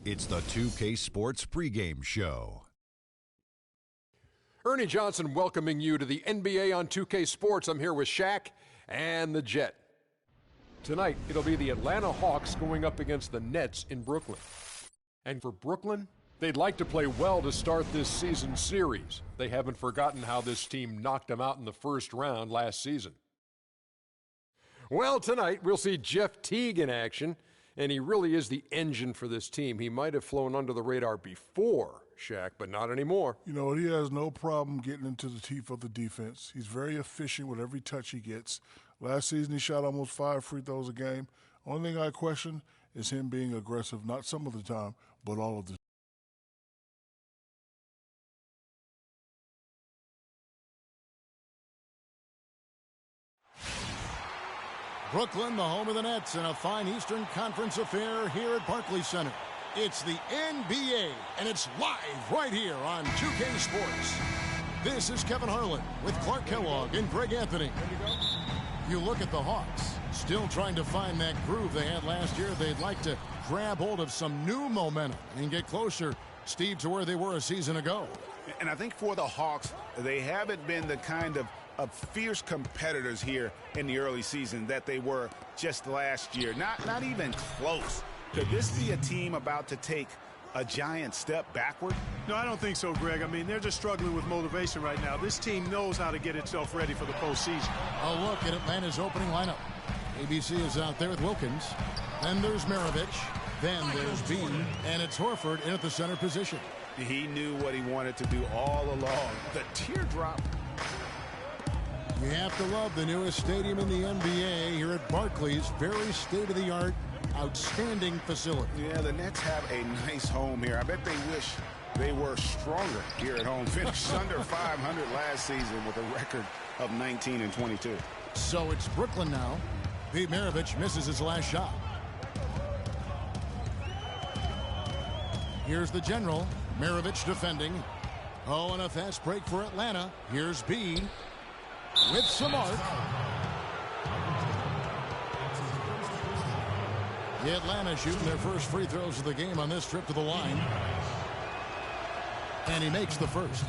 It's the 2K Sports pregame show. Ernie Johnson welcoming you to the NBA on 2K Sports. I'm here with Shaq and the Jet. Tonight, it'll be the Atlanta Hawks going up against the Nets in Brooklyn. And for Brooklyn, they'd like to play well to start this season series. They haven't forgotten how this team knocked them out in the first round last season. Well, tonight, we'll see Jeff Teague in action, and he really is the engine for this team. He might have flown under the radar before, Shaq, but not anymore. You know, he has no problem getting into the teeth of the defense. He's very efficient with every touch he gets. Last season, he shot almost 5 free throws a game. Only thing I question is him being aggressive, not some of the time, but all of the time. Brooklyn, the home of the Nets, in a fine Eastern Conference affair here at Barclays Center. It's the NBA, and it's live right here on 2K Sports. This is Kevin Harlan with Clark Kellogg and Greg Anthony. You look at the Hawks, still trying to find that groove they had last year. They'd like to grab hold of some new momentum and get closer, Steve, to where they were a season ago. And I think for the Hawks, they haven't been the kind of fierce competitors here in the early season that they were just last year. Not even close. Could this be a team about to take a giant step backward? No, I don't think so, Greg. I mean, they're just struggling with motivation right now. This team knows how to get itself ready for the postseason. A look at Atlanta's opening lineup. ABC is out there with Wilkins. Then there's Maravich. Then there's Bean. And it's Horford in at the center position. He knew what he wanted to do all along. The teardrop. You have to love the newest stadium in the NBA here at Barclays. Very state-of-the-art, outstanding facility. Yeah, the Nets have a nice home here. I bet they wish they were stronger here at home. Finished under 500 last season with a record of 19-22. So it's Brooklyn now. Pete Maravich misses his last shot. Here's the general. Maravich defending. Oh, and a fast break for Atlanta. Here's Bean with some arc. Atlanta shooting their first free throws of the game on this trip to the line. And he makes the first.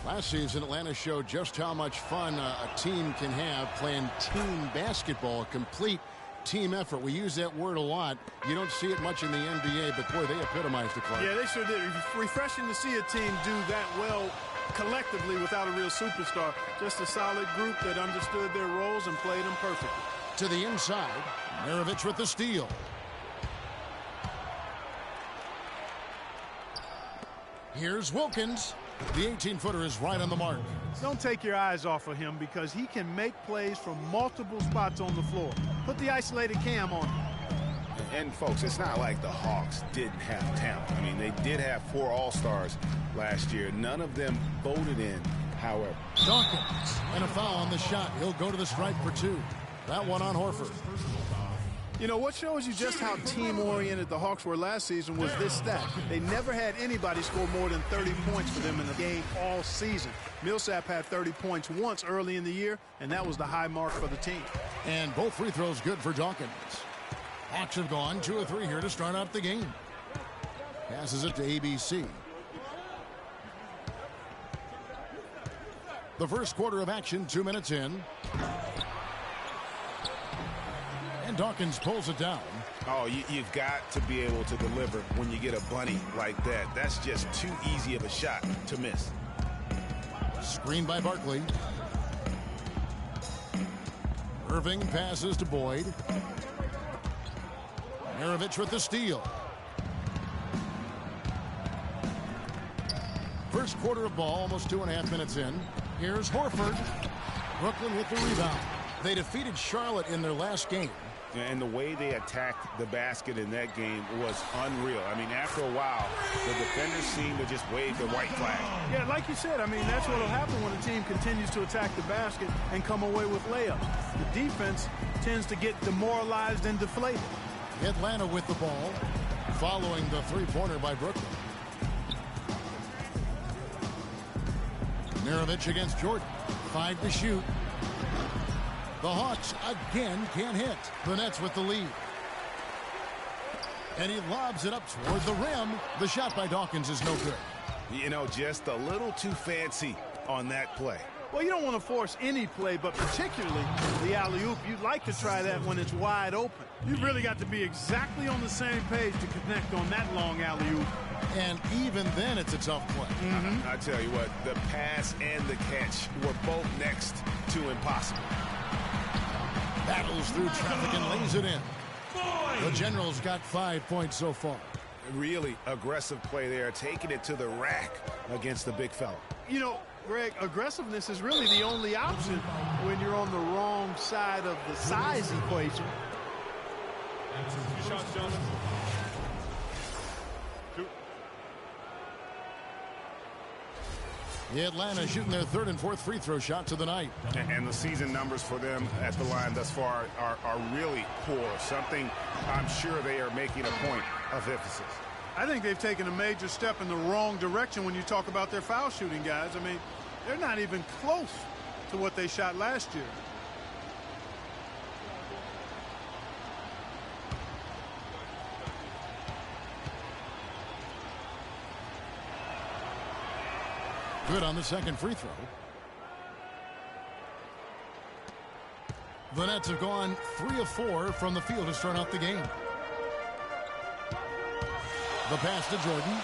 Last season, Atlanta showed just how much fun a team can have playing team basketball, a complete team effort. We use that word a lot. You don't see it much in the NBA, but boy, they epitomized it, Clark. Yeah, they sure did. Refreshing to see a team do that well collectively without a real superstar. Just a solid group that understood their roles and played them perfectly. To the inside, Maravich with the steal. Here's Wilkins. The 18-footer is right on the mark. Don't take your eyes off of him because he can make plays from multiple spots on the floor. Put the isolated cam on him. And, folks, it's not like the Hawks didn't have talent. I mean, they did have 4 All-Stars last year. None of them voted in, however. Dawkins, and a foul on the shot. He'll go to the stripe for 2. That one on Horford. You know, what shows you just how team-oriented the Hawks were last season was this stat. They never had anybody score more than 30 points for them in the game all season. Millsap had 30 points once early in the year, and that was the high mark for the team. And both free throws good for Dawkins. Hawks have gone 2 of 3 here to start out the game. Passes it to ABC. The first quarter of action, 2 minutes in. And Dawkins pulls it down. Oh, you've got to be able to deliver when you get a bunny like that. That's just too easy of a shot to miss. Screen by Barkley. Irving passes to Boyd. Maravich with the steal. First quarter of ball, almost 2.5 minutes in. Here's Horford. Brooklyn with the rebound. They defeated Charlotte in their last game. And the way they attacked the basket in that game was unreal. I mean, after a while, the defenders seemed to just wave the white flag. Yeah, like you said, I mean, that's what will happen when a team continues to attack the basket and come away with layups. The defense tends to get demoralized and deflated. Atlanta with the ball, following the three-pointer by Brooklyn. Maravich against Jordan. 5 to shoot. The Hawks again can't hit. The Nets with the lead. And he lobs it up toward the rim. The shot by Dawkins is no good. You know, just a little too fancy on that play. Well, you don't want to force any play, but particularly the alley-oop. You'd like to try that when it's wide open. You've really got to be exactly on the same page to connect on that long alley-oop. And even then, it's a tough play. I tell you what, the pass and the catch were both next to impossible. Battles through traffic and lays it in. The Generals got 5 points so far. Really aggressive play there, taking it to the rack against the big fella. You know, Greg, aggressiveness is really the only option when you're on the wrong side of the size equation. Atlanta shooting their third and fourth free throw shots of the night. And the season numbers for them at the line thus far are really poor. Something I'm sure they are making a point of emphasis. I think they've taken a major step in the wrong direction when you talk about their foul shooting, guys. I mean, they're not even close to what they shot last year. Good on the second free throw. The Nets have gone 3 of 4 from the field to start out the game. The pass to Jordan.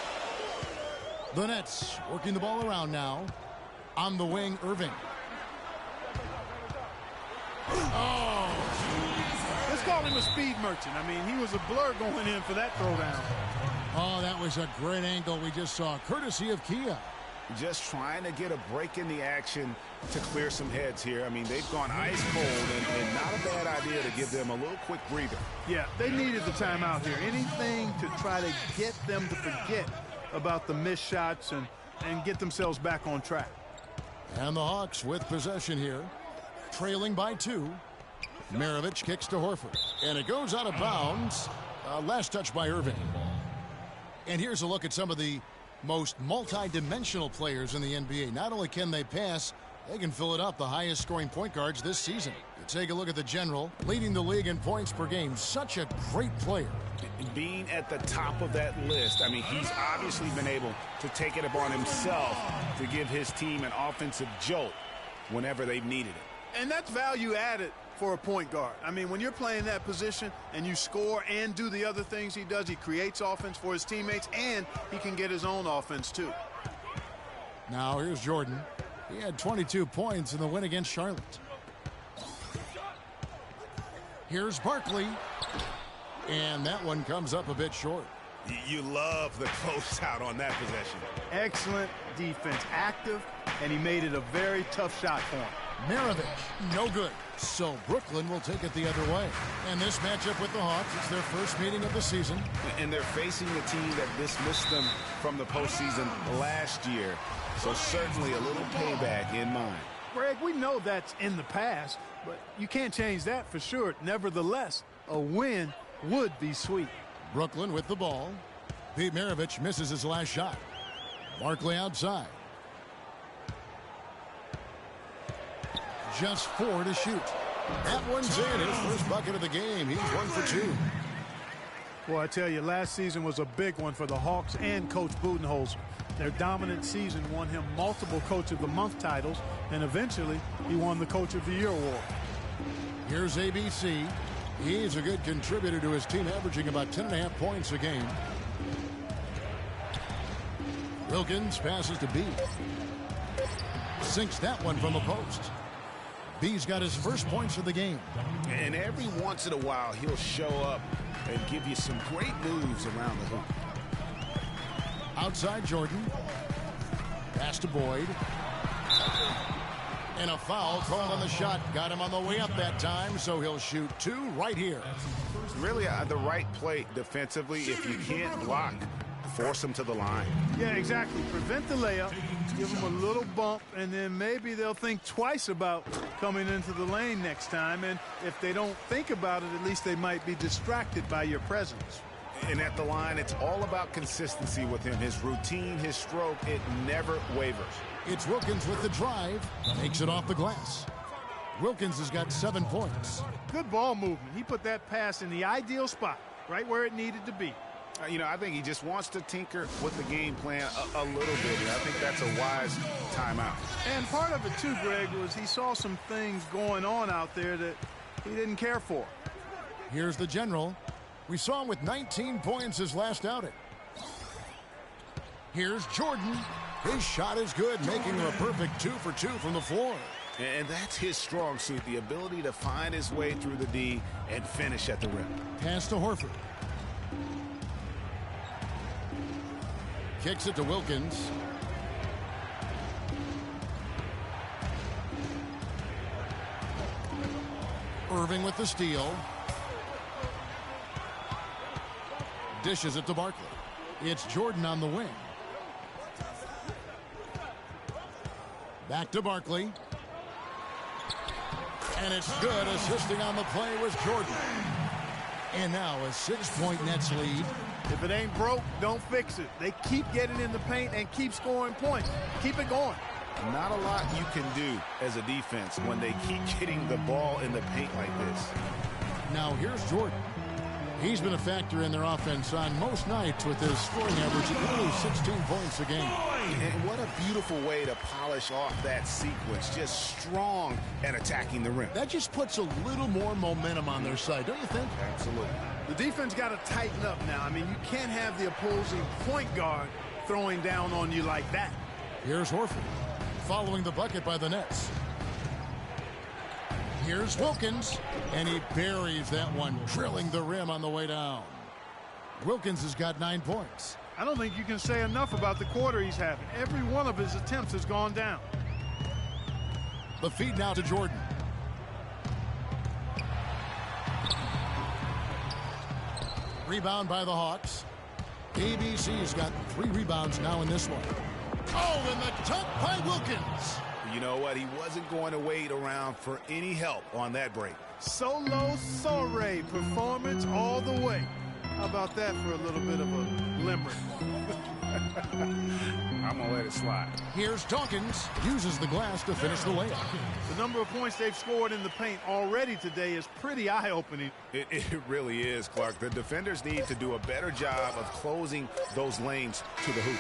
The Nets working the ball around now. On the wing, Irving. Oh! Let's call him a speed merchant. I mean, he was a blur going in for that throwdown. Oh, that was a great angle we just saw, courtesy of Kia. Just trying to get a break in the action to clear some heads here. I mean, they've gone ice cold, and not a bad idea to give them a little quick breather. Yeah, they needed the timeout here. Anything to try to get them to forget about the missed shots and get themselves back on track. And the Hawks with possession here, trailing by 2. Maravich kicks to Horford, and it goes out of bounds. Last touch by Irving. And here's a look at some of the most multi-dimensional players in the NBA. Not only can they pass, they can fill it up. The highest scoring point guards this season. You take a look at the General, leading the league in points per game. Such a great player. Being at the top of that list, I mean, he's obviously been able to take it upon himself to give his team an offensive jolt whenever they've needed it. And that's value added for a point guard. I mean, when you're playing that position and you score and do the other things he does, he creates offense for his teammates, and he can get his own offense too. Now here's Jordan. He had 22 points in the win against Charlotte. Here's Barkley. And that one comes up a bit short. You love the closeout on that possession. Excellent defense, active, and he made it a very tough shot for him. Maravich, no good. So Brooklyn will take it the other way. And this matchup with the Hawks, it's their first meeting of the season. And they're facing the team that dismissed them from the postseason last year. So certainly a little payback in mind. Greg, we know that's in the past, but you can't change that for sure. Nevertheless, a win would be sweet. Brooklyn with the ball. Pete Maravich misses his last shot. Barkley outside. Just 4 to shoot. That one's in. His first bucket of the game. He's 1 for 2. Well, I tell you, last season was a big one for the Hawks and Coach Budenholzer. Their dominant season won him multiple Coach of the Month titles, and eventually he won the Coach of the Year award. Here's ABC. He's a good contributor to his team, averaging about 10.5 points a game. Wilkins passes to B. Sinks that one from the post. B's got his first points of the game. And every once in a while, he'll show up and give you some great moves around the hoop. Outside Jordan. Pass to Boyd. And a foul called on the shot. Got him on the way up that time, so he'll shoot 2 right here. Really the right play defensively. If you can't block, force him to the line. Yeah, exactly. Prevent the layup, give them a little bump, and then maybe they'll think twice about coming into the lane next time. And if they don't think about it, at least they might be distracted by your presence. And at the line, it's all about consistency with him. His routine, his stroke, it never wavers. It's Wilkins with the drive. Takes it off the glass. Wilkins has got 7 points. Good ball movement. He put that pass in the ideal spot. right where it needed to be. You know, I think he just wants to tinker with the game plan a little bit, and I think that's a wise timeout. And part of it, too, Greg, was he saw some things going on out there that he didn't care for. Here's the general. We saw him with 19 points his last outing. Here's Jordan. His shot is good, making him a perfect 2 for 2 from the floor. And that's his strong suit, the ability to find his way through the D and finish at the rim. Pass to Horford. Kicks it to Wilkins. Irving with the steal. Dishes it to Barkley. It's Jordan on the wing. Back to Barkley. And it's good. Assisting on the play was Jordan. And now a 6-point Nets lead. If it ain't broke, don't fix it. They keep getting in the paint and keep scoring points. Keep it going. Not a lot you can do as a defense when they keep getting the ball in the paint like this. Now here's Jordan. He's been a factor in their offense on most nights with his scoring average of nearly 16 points a game. And what a beautiful way to polish off that sequence. Just strong and attacking the rim. That just puts a little more momentum on their side, don't you think? Absolutely. The defense got to tighten up now. I mean, you can't have the opposing point guard throwing down on you like that. Here's Horford, following the bucket by the Nets. Here's Wilkins, and he buries that one, drilling the rim on the way down. Wilkins has got 9 points. I don't think you can say enough about the quarter he's having. Every one of his attempts has gone down. The feed now to Jordan. Rebound by the Hawks. ABC's got 3 rebounds now in this one. Oh, and the dunk by Wilkins. You know what? He wasn't going to wait around for any help on that break. Solo soiree performance all the way. How about that for a little bit of a limerick? I'm going to let it slide. Here's Dawkins. Uses the glass to finish the layup. The number of points they've scored in the paint already today is pretty eye-opening. It really is, Clark. The defenders need to do a better job of closing those lanes to the hoop.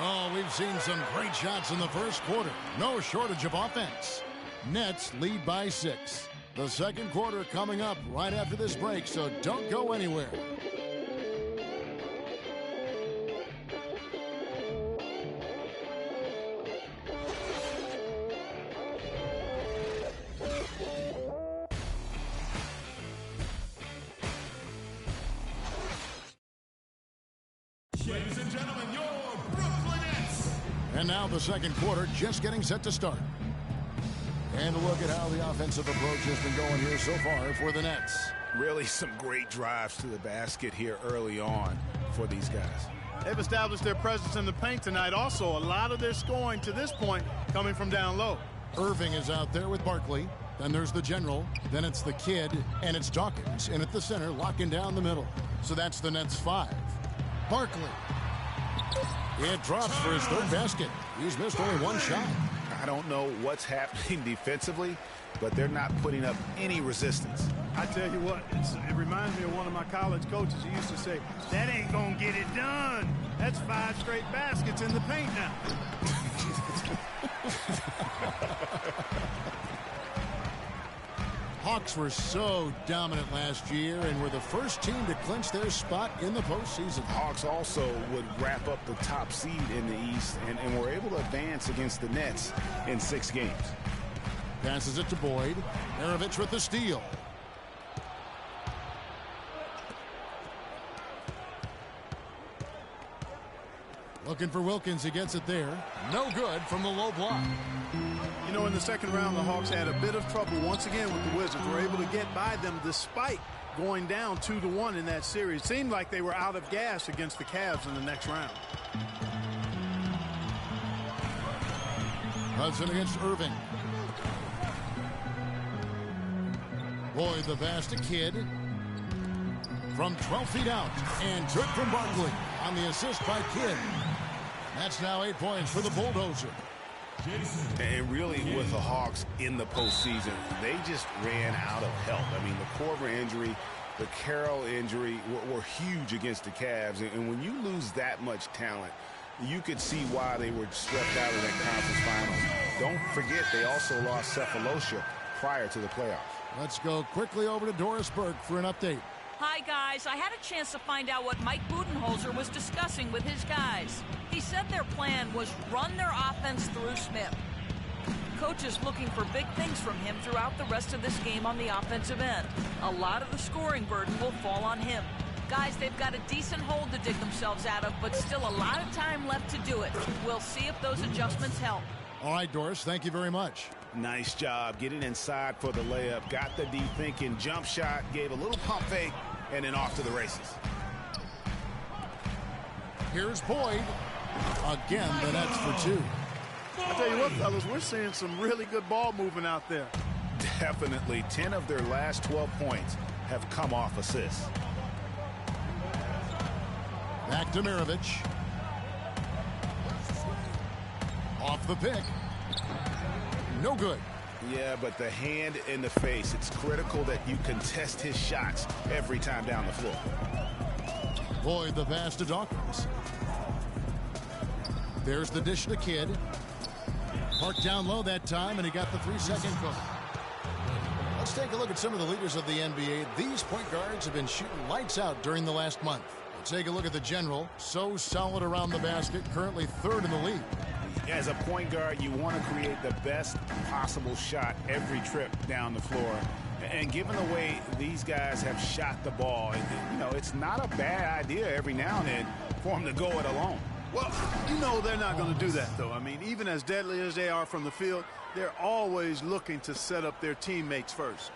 Oh, we've seen some great shots in the first quarter. No shortage of offense. Nets lead by 6. The second quarter coming up right after this break, so don't go anywhere. Ladies and gentlemen, your Brooklyn Nets. And now the second quarter just getting set to start. And a look at how the offensive approach has been going here so far for the Nets. Really some great drives to the basket here early on for these guys. They've established their presence in the paint tonight. Also, a lot of their scoring to this point coming from down low. Irving is out there with Barkley. Then there's the general. Then it's the kid. And it's Dawkins in at the center, locking down the middle. So that's the Nets 5. Barkley. It drops for his third basket. He's missed only one shot. I don't know what's happening defensively, but they're not putting up any resistance. I tell you what, it reminds me of one of my college coaches who used to say, that ain't gonna get it done. That's 5 straight baskets in the paint now. Hawks were so dominant last year and were the first team to clinch their spot in the postseason. Hawks also would wrap up the top seed in the East and were able to advance against the Nets in 6 games. Passes it to Boyd. Maravich with the steal. Looking for Wilkins. He gets it there. No good from the low block. You know, in the second round, the Hawks had a bit of trouble once again with the Wizards. Were able to get by them despite going down 2-1 in that series. Seemed like they were out of gas against the Cavs in the next round. Hudson against Irving. Boyd the pass to Kidd. From 12 feet out. And took from Barkley on the assist by Kidd. That's now 8 points for the Bulldozer. And really, with the Hawks in the postseason, they just ran out of help. I mean, the Korver injury, the Carroll injury were huge against the Cavs. And when you lose that much talent, you could see why they were swept out of that conference finals. Don't forget, they also lost Cephalosha prior to the playoffs. Let's go quickly over to Doris Burke for an update. Hi, guys. I had a chance to find out what Mike Budenholzer was discussing with his guys. He said their plan was run their offense through Smith. Coach is looking for big things from him throughout the rest of this game on the offensive end. A lot of the scoring burden will fall on him. Guys, they've got a decent hole to dig themselves out of, but still a lot of time left to do it. We'll see if those adjustments help. All right, Doris, thank you very much. Nice job getting inside for the layup. Got the deep thinking jump shot, gave a little pump fake, and then off to the races. Here's Boyd. Again, the Nets for two. I tell you what, fellas, we're seeing some really good ball movement out there. Definitely. 10 of their last 12 points have come off assists. Back to Mirovic. Off the pick. No good. Yeah, but the hand in the face, it's critical that you contest his shots every time down the floor. Boyd the pass to Dawkins. There's the dish to Kidd. Parked down low that time, and he got the 3-second call. Let's take a look at some of the leaders of the NBA. These point guards have been shooting lights out during the last month. Let's take a look at the general. So solid around the basket, currently third in the league. As a point guard, you want to create the best possible shot every trip down the floor. And given the way these guys have shot the ball, it's not a bad idea every now and then for them to go it alone. Well, they're not going to do that, though. I mean, even as deadly as they are from the field, they're always looking to set up their teammates first.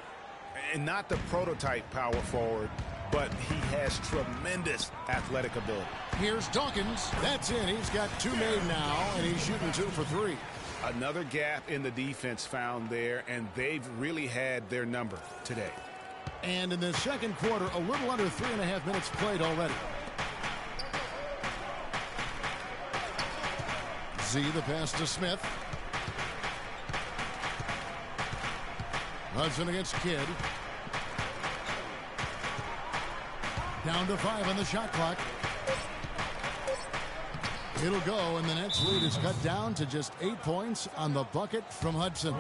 And not the prototype power forward, but he has tremendous athletic ability. Here's Dawkins. That's in. He's got two made now, and he's shooting 2 for 3. Another gap in the defense found there, and they've really had their number today. And in the second quarter, a little under 3.5 minutes played already. Z, the pass to Smith. Hudson against Kidd. Down to 5 on the shot clock. It'll go, and the Nets lead is cut down to just 8 points on the bucket from Hudson.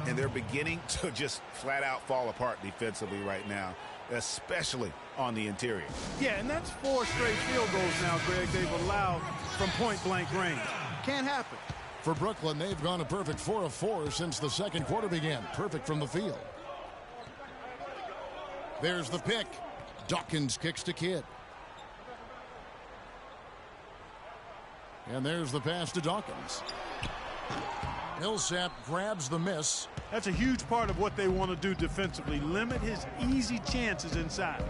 And they're beginning to just flat out fall apart defensively right now, especially on the interior. Yeah, and that's 4 straight field goals now, Greg, they've allowed from point-blank range. Can't happen. For Brooklyn, they've gone a perfect 4 of 4 since the second quarter began. Perfect from the field. There's the pick. Dawkins kicks to Kidd. And there's the pass to Dawkins. Millsap grabs the miss. That's a huge part of what they want to do defensively. Limit his easy chances inside.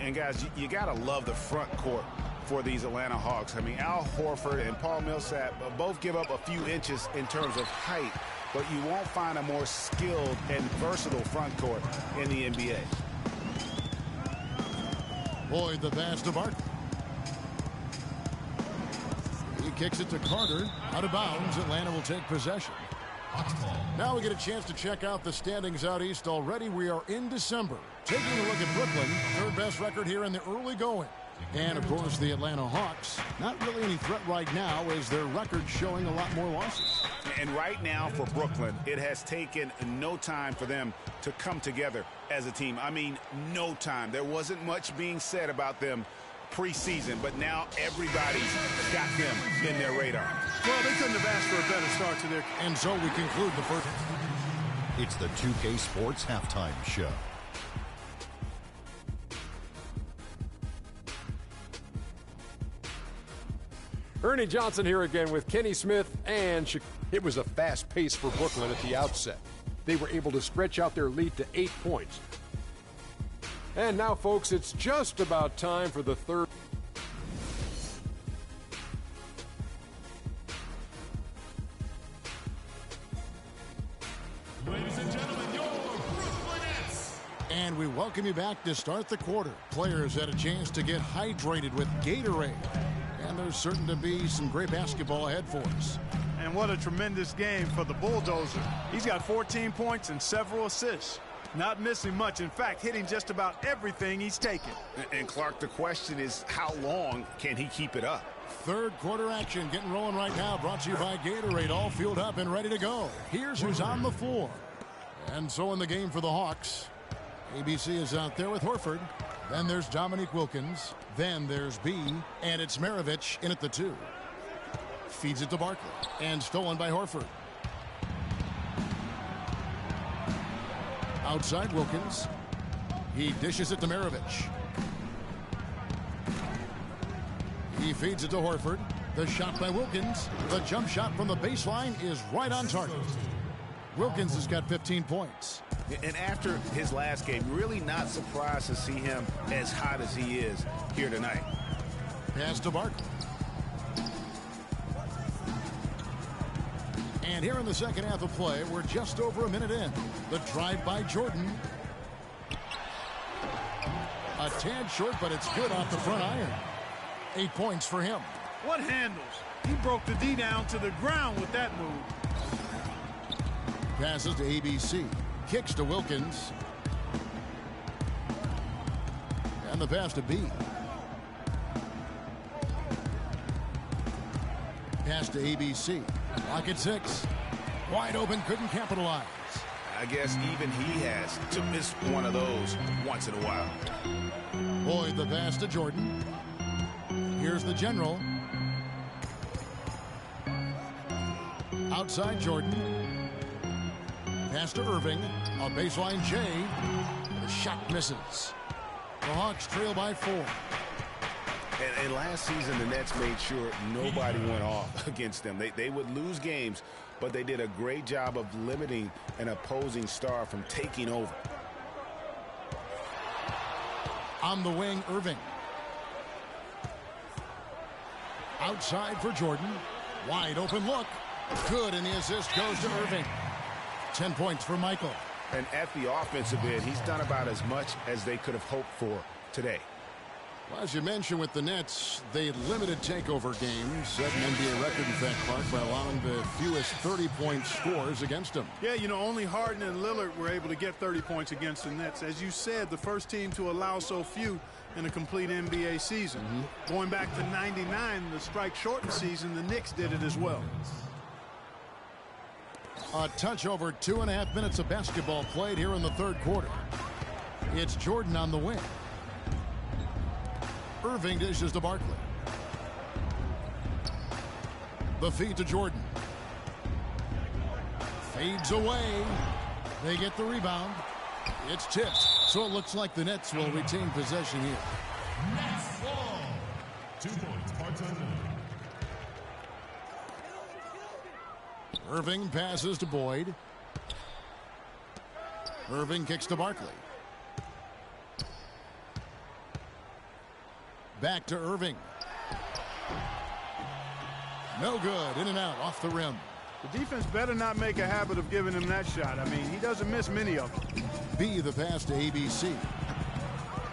And guys, you got to love the front court for these Atlanta Hawks. I mean, Al Horford and Paul Millsap both give up a few inches in terms of height, but you won't find a more skilled and versatile front court in the NBA. Boyd the pass to Barton. He kicks it to Carter. Out of bounds. Atlanta will take possession. Now we get a chance to check out the standings out east already. We are in December. Taking a look at Brooklyn, third best record here in the early going. And, of course, the Atlanta Hawks. Not really any threat right now as their record showing a lot more losses. And right now for Brooklyn, it has taken no time for them to come together as a team. I mean, no time. There wasn't much being said about them preseason, but now everybody's got them in their radar. Well, they couldn't have asked for a better start to their... And so we conclude the first... It's the 2K Sports Halftime Show. Ernie Johnson here again with Kenny Smith and it was a fast pace for Brooklyn at the outset. They were able to stretch out their lead to 8 points. And now, folks, it's just about time for the third. Ladies and gentlemen, your Brooklyn Nets. And we welcome you back to start the quarter. Players had a chance to get hydrated with Gatorade. And there's certain to be some great basketball ahead for us. And what a tremendous game for the Bulldozer. He's got 14 points and several assists. Not missing much. In fact, hitting just about everything he's taken. And Clark, the question is, how long can he keep it up? Third quarter action getting rolling right now. Brought to you by Gatorade. All fueled up and ready to go. Here's who's on the floor. And so in the game for the Hawks, ABC is out there with Horford. Then there's Dominique Wilkins. Then there's B. And it's Maravich in at the 2. Feeds it to Barkley. And stolen by Horford. Outside Wilkins. He dishes it to Maravich. He feeds it to Horford. The shot by Wilkins. The jump shot from the baseline is right on target. Wilkins has got 15 points. And after his last game, really not surprised to see him as hot as he is here tonight. Pass to Barkley. And here in the second half of play, we're just over a minute in. The drive by Jordan. A tad short, but it's good off the front iron. 8 points for him. What handles? He broke the D down to the ground with that move. Passes to ABC. Kicks to Wilkins. And the pass to B. Pass to ABC. Lock at 6. Wide open, couldn't capitalize. I guess even he has to miss one of those once in a while. Boyd the pass to Jordan. Here's the general. Outside Jordan. Pass to Irving. A baseline J. The shot misses. The Hawks trail by 4. And last season, the Nets made sure nobody went off against them. They would lose games, but they did a great job of limiting an opposing star from taking over. On the wing, Irving. Outside for Jordan. Wide open look. Good, and the assist goes to Irving. 10 points for Michael. And at the offensive end, he's done about as much as they could have hoped for today. Well, as you mentioned with the Nets, they limited takeover games. Set an NBA record, in fact, Clark, by allowing the fewest 30-point scores against them. Yeah, you know, only Harden and Lillard were able to get 30 points against the Nets. As you said, the first team to allow so few in a complete NBA season. Going back to '99, the strike-shortened season, the Knicks did it as well. A touch over 2.5 minutes of basketball played here in the third quarter. It's Jordan on the wing. Irving dishes to Barkley. The feed to Jordan. Fades away. They get the rebound. It's tipped, so it looks like the Nets will retain possession here. Nets ball. 2 points, part-time. Irving passes to Boyd. Irving kicks to Barkley. Back to Irving. No good. In and out. Off the rim. The defense better not make a habit of giving him that shot. I mean, he doesn't miss many of them. B, the pass to ABC.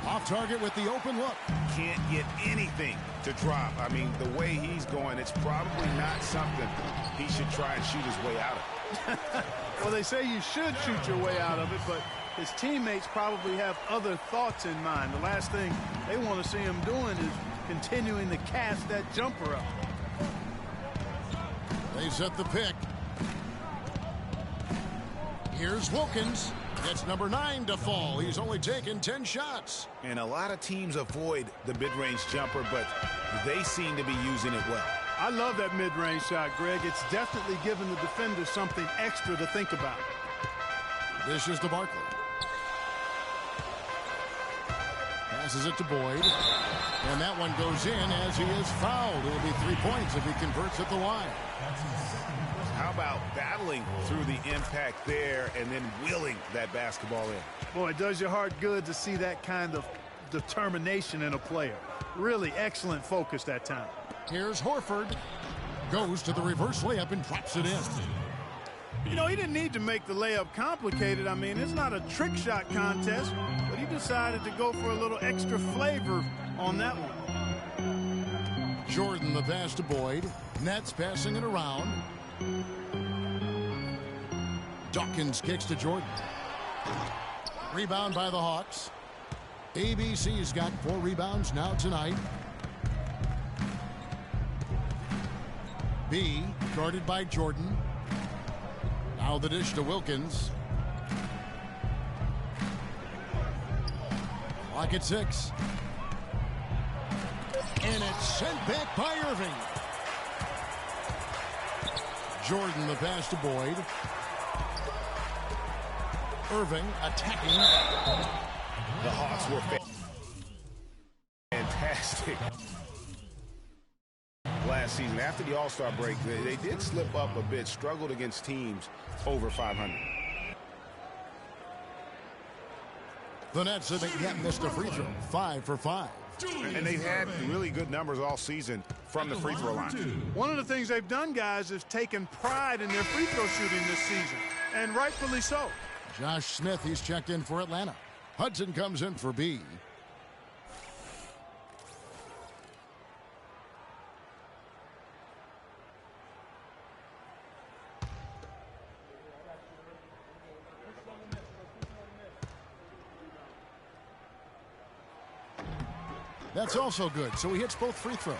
Off target with the open look. Can't get anything to drop. I mean, the way he's going, it's probably not something he should try and shoot his way out of. Well, they say you should shoot your way out of it, but his teammates probably have other thoughts in mind. The last thing they want to see him doing is continuing to cast that jumper up. They set the pick. Here's Wilkins. Gets number 9 to fall. He's only taken 10 shots. And a lot of teams avoid the mid-range jumper, but they seem to be using it well. I love that mid-range shot, Greg. It's definitely given the defender something extra to think about. Dishes to Barkley. Passes it to Boyd. And that one goes in as he is fouled. It'll be 3 points if he converts at the line. How about battling through the impact there and then willing that basketball in? Boy, it does your heart good to see that kind of determination in a player. Really excellent focus that time. Here's Horford. Goes to the reverse layup and drops it in. You know, he didn't need to make the layup complicated. I mean, it's not a trick shot contest, but he decided to go for a little extra flavor on that one. Jordan the pass to Boyd. Nets passing it around. Dawkins kicks to Jordan. Rebound by the Hawks. ABC's got 4 rebounds now tonight. B guarded by Jordan. Now the dish to Wilkins. Clock at 6. And it's sent back by Irving. Jordan the pass to Boyd. Irving attacking. The Hawks were fantastic last season. After the All-Star break, they did slip up a bit, struggled against teams over 500. The Nets have yet missed a free throw. 5 for 5. And they've had really good numbers all season from the free throw line. One of the things they've done, guys, is taken pride in their free throw shooting this season, and rightfully so. Josh Smith, he's checked in for Atlanta. Hudson comes in for B. That's also good, so he hits both free throws.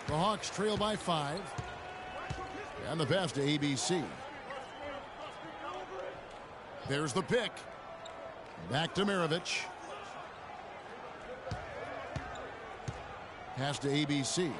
The Hawks trail by 5. And the pass to ABC. There's the pick. Back to Maravich. Pass to ABC.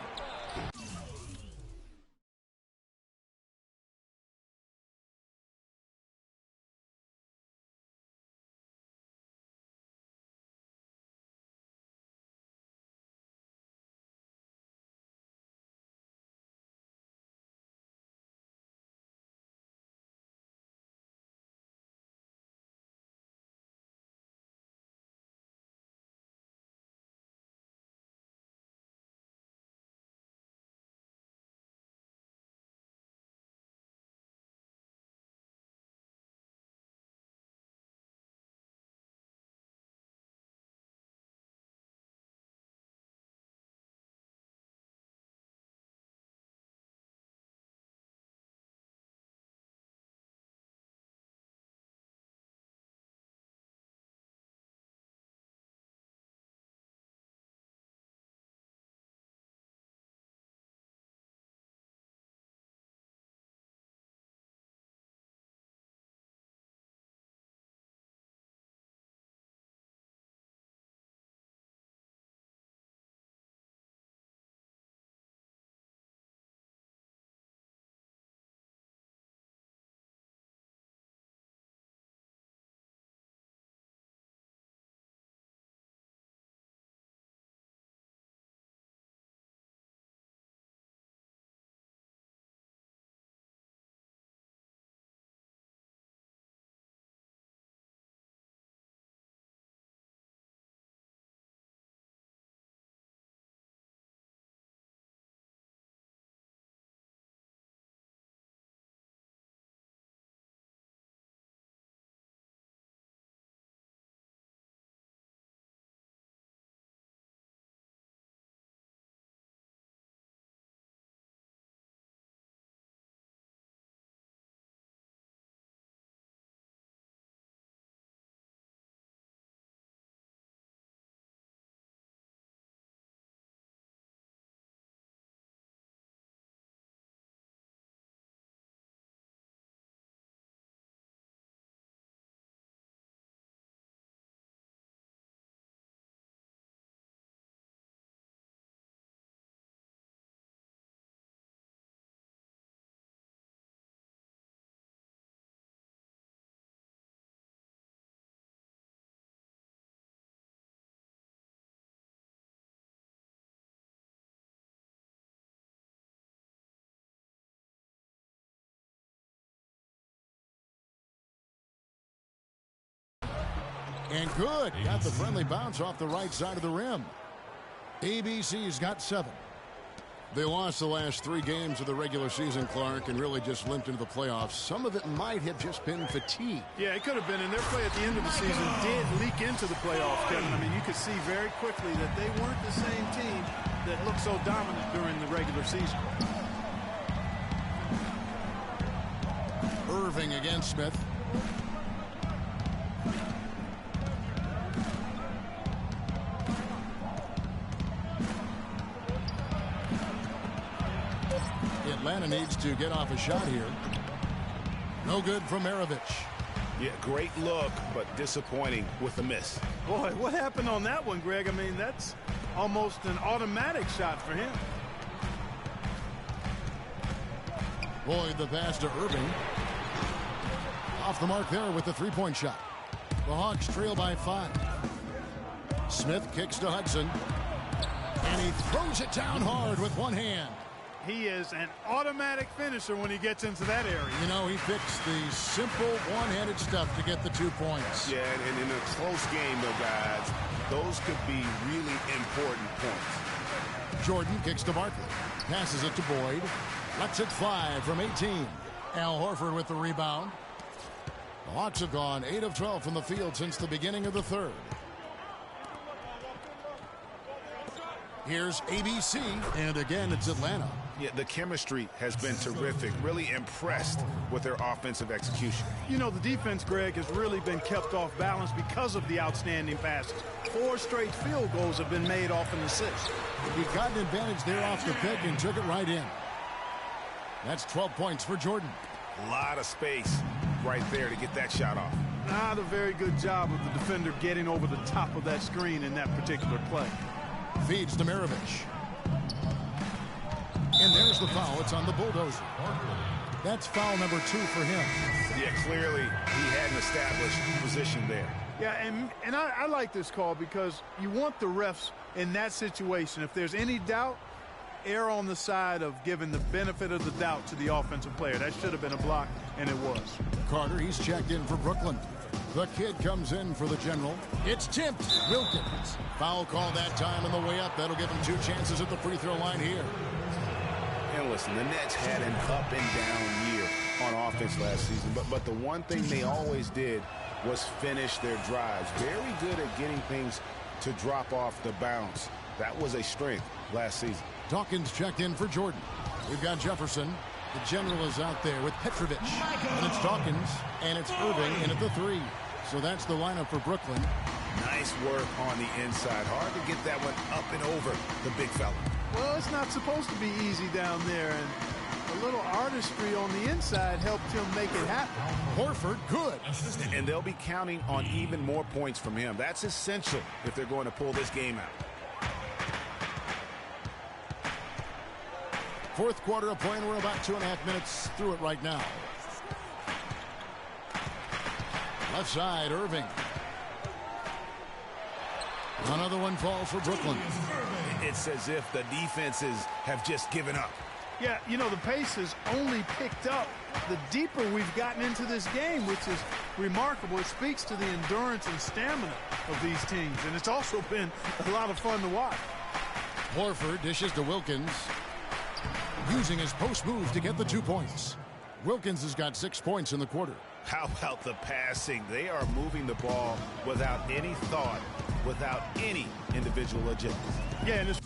And good. Got the friendly bounce off the right side of the rim. ABC's got 7. They lost the last 3 games of the regular season, Clark, and really just limped into the playoffs. Some of it might have just been fatigue. Yeah, it could have been, and their play at the end of the season did leak into the playoffs, Kevin. I mean, you could see very quickly that they weren't the same team that looked so dominant during the regular season. Irving against Smith. Atlanta needs to get off a shot here. No good from Maravich. Yeah, great look, but disappointing with the miss. Boy, what happened on that one, Greg? I mean, that's almost an automatic shot for him. Boyd the pass to Irving. Off the mark there with the three-point shot. The Hawks trail by 5. Smith kicks to Hudson. And he throws it down hard with one hand. He is an automatic finisher when he gets into that area. You know, he picks the simple one-handed stuff to get the 2 points. Yeah, and in a close game, though, guys, those could be really important points. Jordan kicks to Barkley. Passes it to Boyd. Lets it fly from 18. Al Horford with the rebound. The Hawks have gone 8 of 12 from the field since the beginning of the third. Here's ABC, and again, it's Atlanta. Yeah, the chemistry has been terrific. Really impressed with their offensive execution. You know, the defense, Greg, has really been kept off balance because of the outstanding passes. 4 straight field goals have been made off an assist. He got an advantage there off the pick and took it right in. That's 12 points for Jordan. A lot of space right there to get that shot off. Not a very good job of the defender getting over the top of that screen in that particular play. Feeds to Maravich. And there's the foul. It's on the Bulldozer. That's foul number 2 for him. Yeah, clearly he had an established position there. Yeah, and I like this call because you want the refs in that situation. If there's any doubt, err on the side of giving the benefit of the doubt to the offensive player. That should have been a block, and it was. Carter, he's checked in for Brooklyn. The kid comes in for the General. It's tipped. Wilkins. Foul call that time on the way up. That'll give him 2 chances at the free throw line here. And listen, the Nets had an up and down year on offense last season, but the one thing they always did was finish their drives. Very good at getting things to drop off the bounce. That was a strength last season. Dawkins checked in for Jordan. We've got Jefferson. The General is out there with Petrovic. And it's Dawkins. And it's Irving in at the 3. So that's the lineup for Brooklyn. Nice work on the inside. Hard to get that one up and over the big fella. Well, it's not supposed to be easy down there. And a little artistry on the inside helped him make it happen. Horford, good. And they'll be counting on even more points from him. That's essential if they're going to pull this game out. Fourth quarter of play, and we're about 2.5 minutes through it right now. Left side, Irving. Another one falls for Brooklyn. It's as if the defenses have just given up. Yeah, you know, the pace has only picked up the deeper we've gotten into this game, which is remarkable. It speaks to the endurance and stamina of these teams, and it's also been a lot of fun to watch. Horford dishes to Wilkins, using his post move to get the 2 points. Wilkins has got 6 points in the quarter. How about the passing? They are moving the ball without any thought, without any individual agenda. Yeah, and it's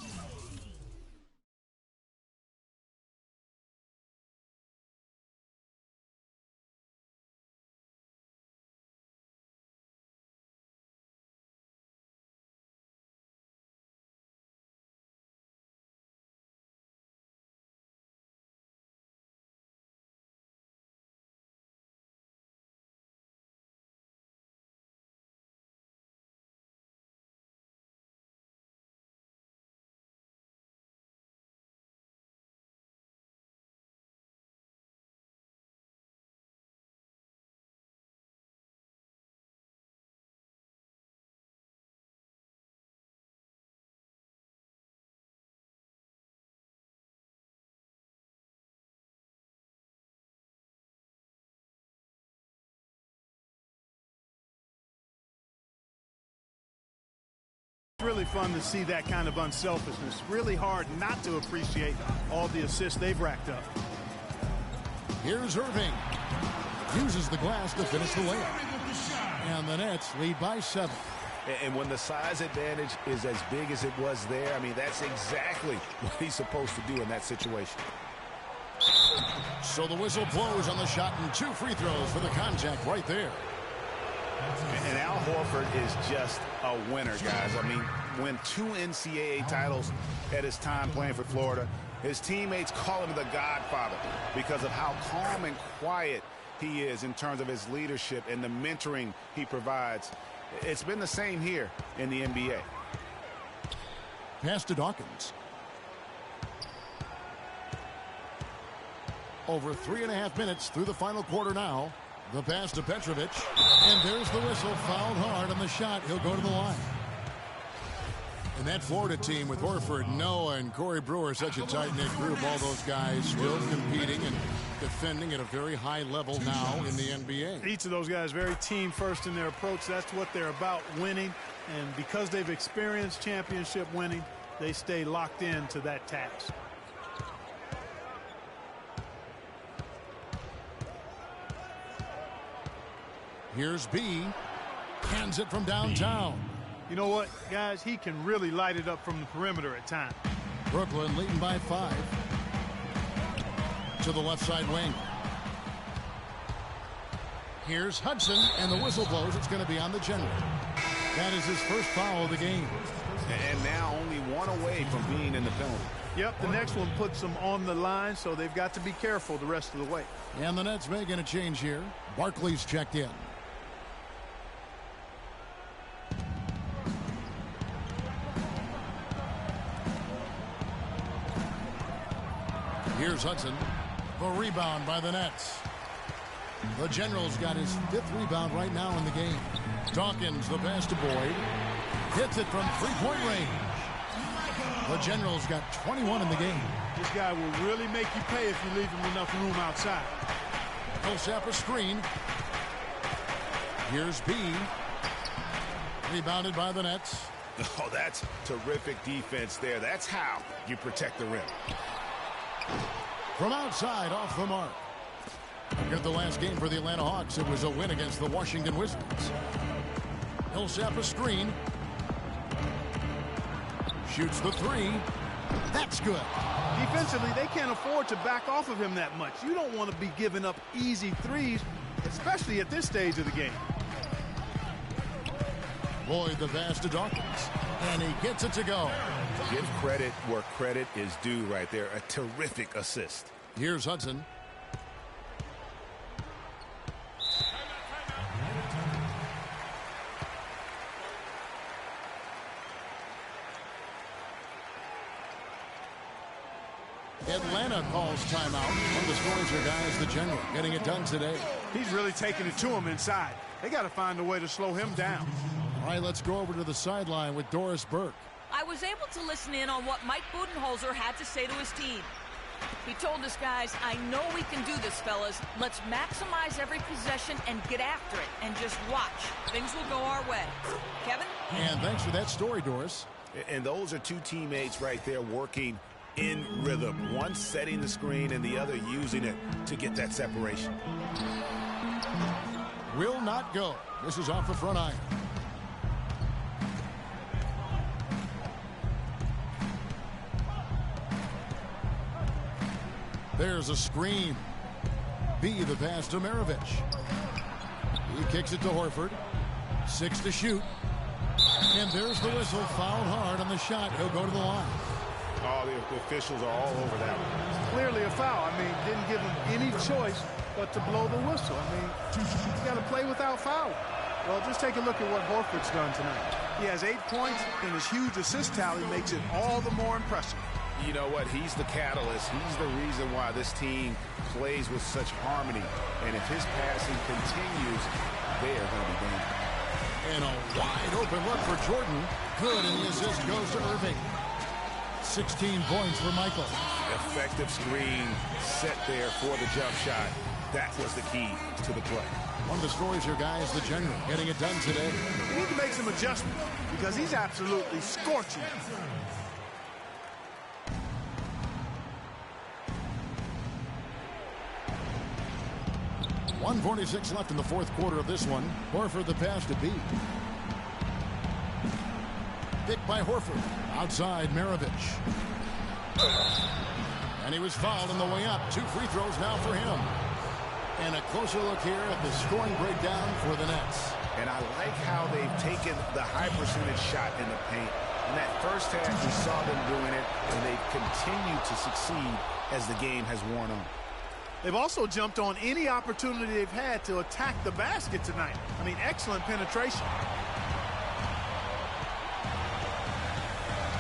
really fun to see that kind of unselfishness. Really hard not to appreciate all the assists they've racked up. Here's Irving. Uses the glass to finish the layup. And the Nets lead by 7. And when the size advantage is as big as it was there, I mean, that's exactly what he's supposed to do in that situation. So the whistle blows on the shot and 2 free throws for the contact right there. And Al Horford is just a winner, guys. I mean, win 2 NCAA titles at his time playing for Florida. His teammates call him the Godfather because of how calm and quiet he is in terms of his leadership and the mentoring he provides. It's been the same here in the NBA. Pass to Dawkins. Over 3.5 minutes through the final quarter now. The pass to Petrovic. And there's the whistle. Fouled hard on the shot. He'll go to the line. And that Florida team with Horford, Noah, and Corey Brewer, such a tight-knit group. All those guys still competing and defending at a very high level now in the NBA. Each of those guys very team-first in their approach. That's what they're about, winning. And because they've experienced championship winning, they stay locked in to that task. Here's B. Hands it from downtown. You know what, guys? He can really light it up from the perimeter at times. Brooklyn leading by 5. To the left side wing. Here's Hudson, and the whistle blows. It's going to be on the general. That is his first foul of the game. And now only 1 away from being in the penalty. Yep, the next one puts them on the line, so they've got to be careful the rest of the way. And the Nets making a change here. Barkley's checked in. Here's Hudson. A rebound by the Nets. The General's got his 5th rebound right now in the game. Dawkins, the pass to Boyd. Hits it from 3-point range. The General's got 21 in the game. This guy will really make you pay if you leave him enough room outside. Millsap a screen. Here's B. Rebounded by the Nets. Oh, that's terrific defense there. That's how you protect the rim. From outside, off the mark. Here at the last game for the Atlanta Hawks, it was a win against the Washington Wizards. Millsap a screen. Shoots the 3. That's good. Defensively, they can't afford to back off of him that much. You don't want to be giving up easy threes, especially at this stage of the game. Boyd the pass to Dawkins. And he gets it to go. Give credit where credit is due right there. A terrific assist. Here's Hudson. Atlanta calls timeout. One of the scorers here, guys, the General, getting it done today. He's really taking it to him inside. They got to find a way to slow him down. All right, let's go over to the sideline with Doris Burke. I was able to listen in on what Mike Budenholzer had to say to his team. He told us, guys, I know we can do this, fellas. Let's maximize every possession and get after it and just watch. Things will go our way. Kevin? And thanks for that story, Doris. And those are 2 teammates right there working in rhythm. One setting the screen and the other using it to get that separation. Will not go. This is off the front iron. There's a screen. B, the pass to Maravich. He kicks it to Horford. 6 to shoot. And there's the whistle. Fouled hard on the shot. He'll go to the line. Oh, the officials are all over that one. Clearly a foul. I mean, didn't give him any choice but to blow the whistle. I mean, he's got to play without foul. Well, just take a look at what Horford's done tonight. He has 8 points, and his huge assist tally makes it all the more impressive. You know what? He's the catalyst. He's the reason why this team plays with such harmony. And if his passing continues, they are going to be dangerous. And a wide open look for Jordan. Good, and the assist goes to Irving. 16 points for Michael. Effective screen set there for the jump shot. That was the key to the play. One of the stories here, guys, the General getting it done today. We need to make some adjustments because he's absolutely scorching. .146 left in the 4th quarter of this one. Horford the pass to B. Picked by Horford. Outside Maravich. And he was fouled on the way up. 2 free throws now for him. And a closer look here at the scoring breakdown for the Nets. And I like how they've taken the high percentage shot in the paint. In that first half, we saw them doing it, and they've continued to succeed as the game has worn on. They've also jumped on any opportunity they've had to attack the basket tonight. I mean, excellent penetration.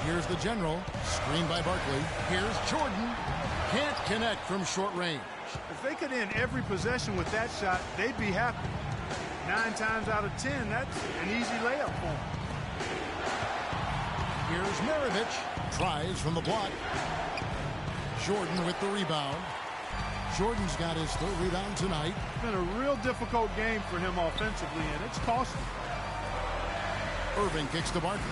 Here's the general. Screen by Barkley. Here's Jordan. Can't connect from short range. If they could end every possession with that shot, they'd be happy. 9 times out of 10, that's an easy layup for them. Here's Maravich. Tries from the block. Jordan with the rebound. Jordan's got his 3rd rebound tonight. It's been a real difficult game for him offensively, and it's costly. Irving kicks to Barkley.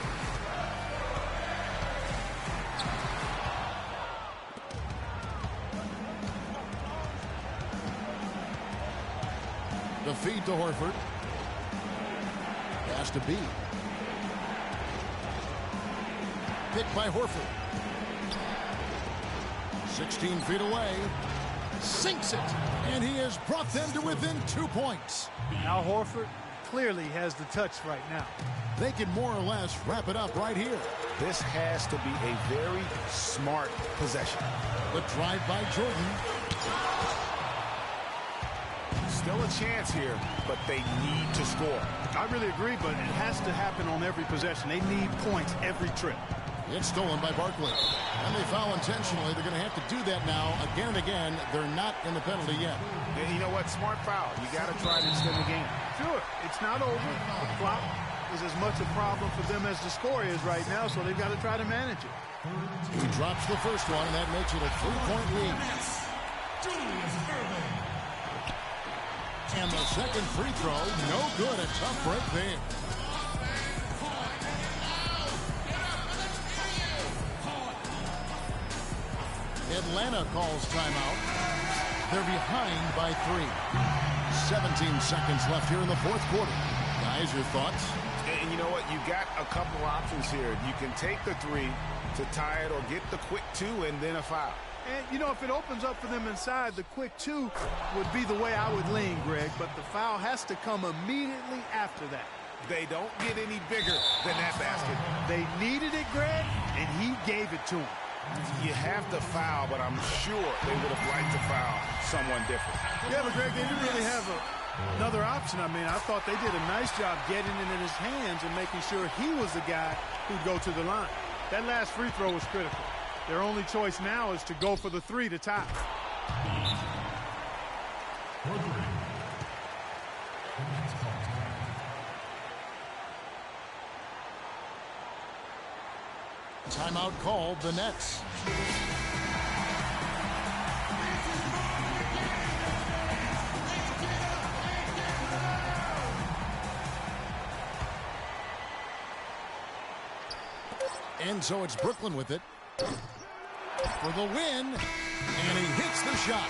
The feed to Horford. Pass to B. Picked by Horford. 16 feet away. Sinks it. And he has brought them to within 2 points. Al Horford clearly has the touch right now. They can more or less wrap it up right here. This has to be a very smart possession. The drive by Jordan. Still a chance here, but they need to score. I really agree, but it has to happen on every possession. They need points every trip. It's stolen by Barkley. And they foul intentionally. They're going to have to do that now again and again. They're not in the penalty yet. Yeah, you know what? Smart foul. You got to try to extend the game. Sure, it's not over. The clock is as much a problem for them as the score is right now, so they've got to try to manage it. He drops the first one, and that makes it a 3-point lead. And the second free throw, no good. A tough break there. Atlanta calls timeout. They're behind by 3. 17 seconds left here in the 4th quarter. Guys, your thoughts? And you know what? You got a couple options here. You can take the 3 to tie it or get the quick 2 and then a foul. And, you know, if it opens up for them inside, the quick 2 would be the way I would lean, Greg. But the foul has to come immediately after that. They don't get any bigger than that basket. They needed it, Greg, and he gave it to them. You have to foul, but I'm sure they would have liked to foul someone different. Yeah, but Greg, they didn't really have another option. I mean, I thought they did a nice job getting it in his hands and making sure he was the guy who'd go to the line. That last free throw was critical. Their only choice now is to go for the 3 to tie. Timeout called the Nets. And so it's Brooklyn with it for the win, and he hits the shot.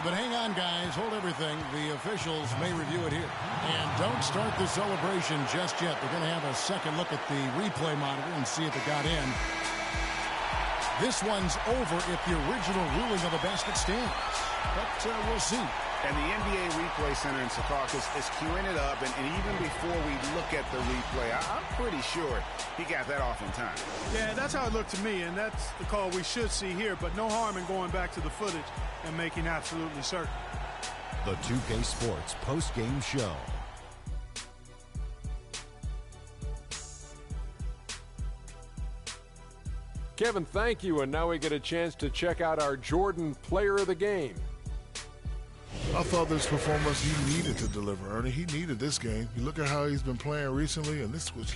But hang on, guys. Hold everything. The officials may review it here. And don't start the celebration just yet. They're going to have a second look at the replay monitor and see if it got in. This one's over if the original ruling of the basket stands. But we'll see. And the NBA Replay Center in Secaucus is queuing it up. And even before we look at the replay, I'm pretty sure he got that off in time. Yeah, that's how it looked to me. And that's the call we should see here. But no harm in going back to the footage and making absolutely certain. The 2K Sports post-game show. Kevin, thank you. And now we get a chance to check out our Jordan Player of the Game. I thought this performance he needed to deliver, Ernie. He needed this game. You look at how he's been playing recently, and this was...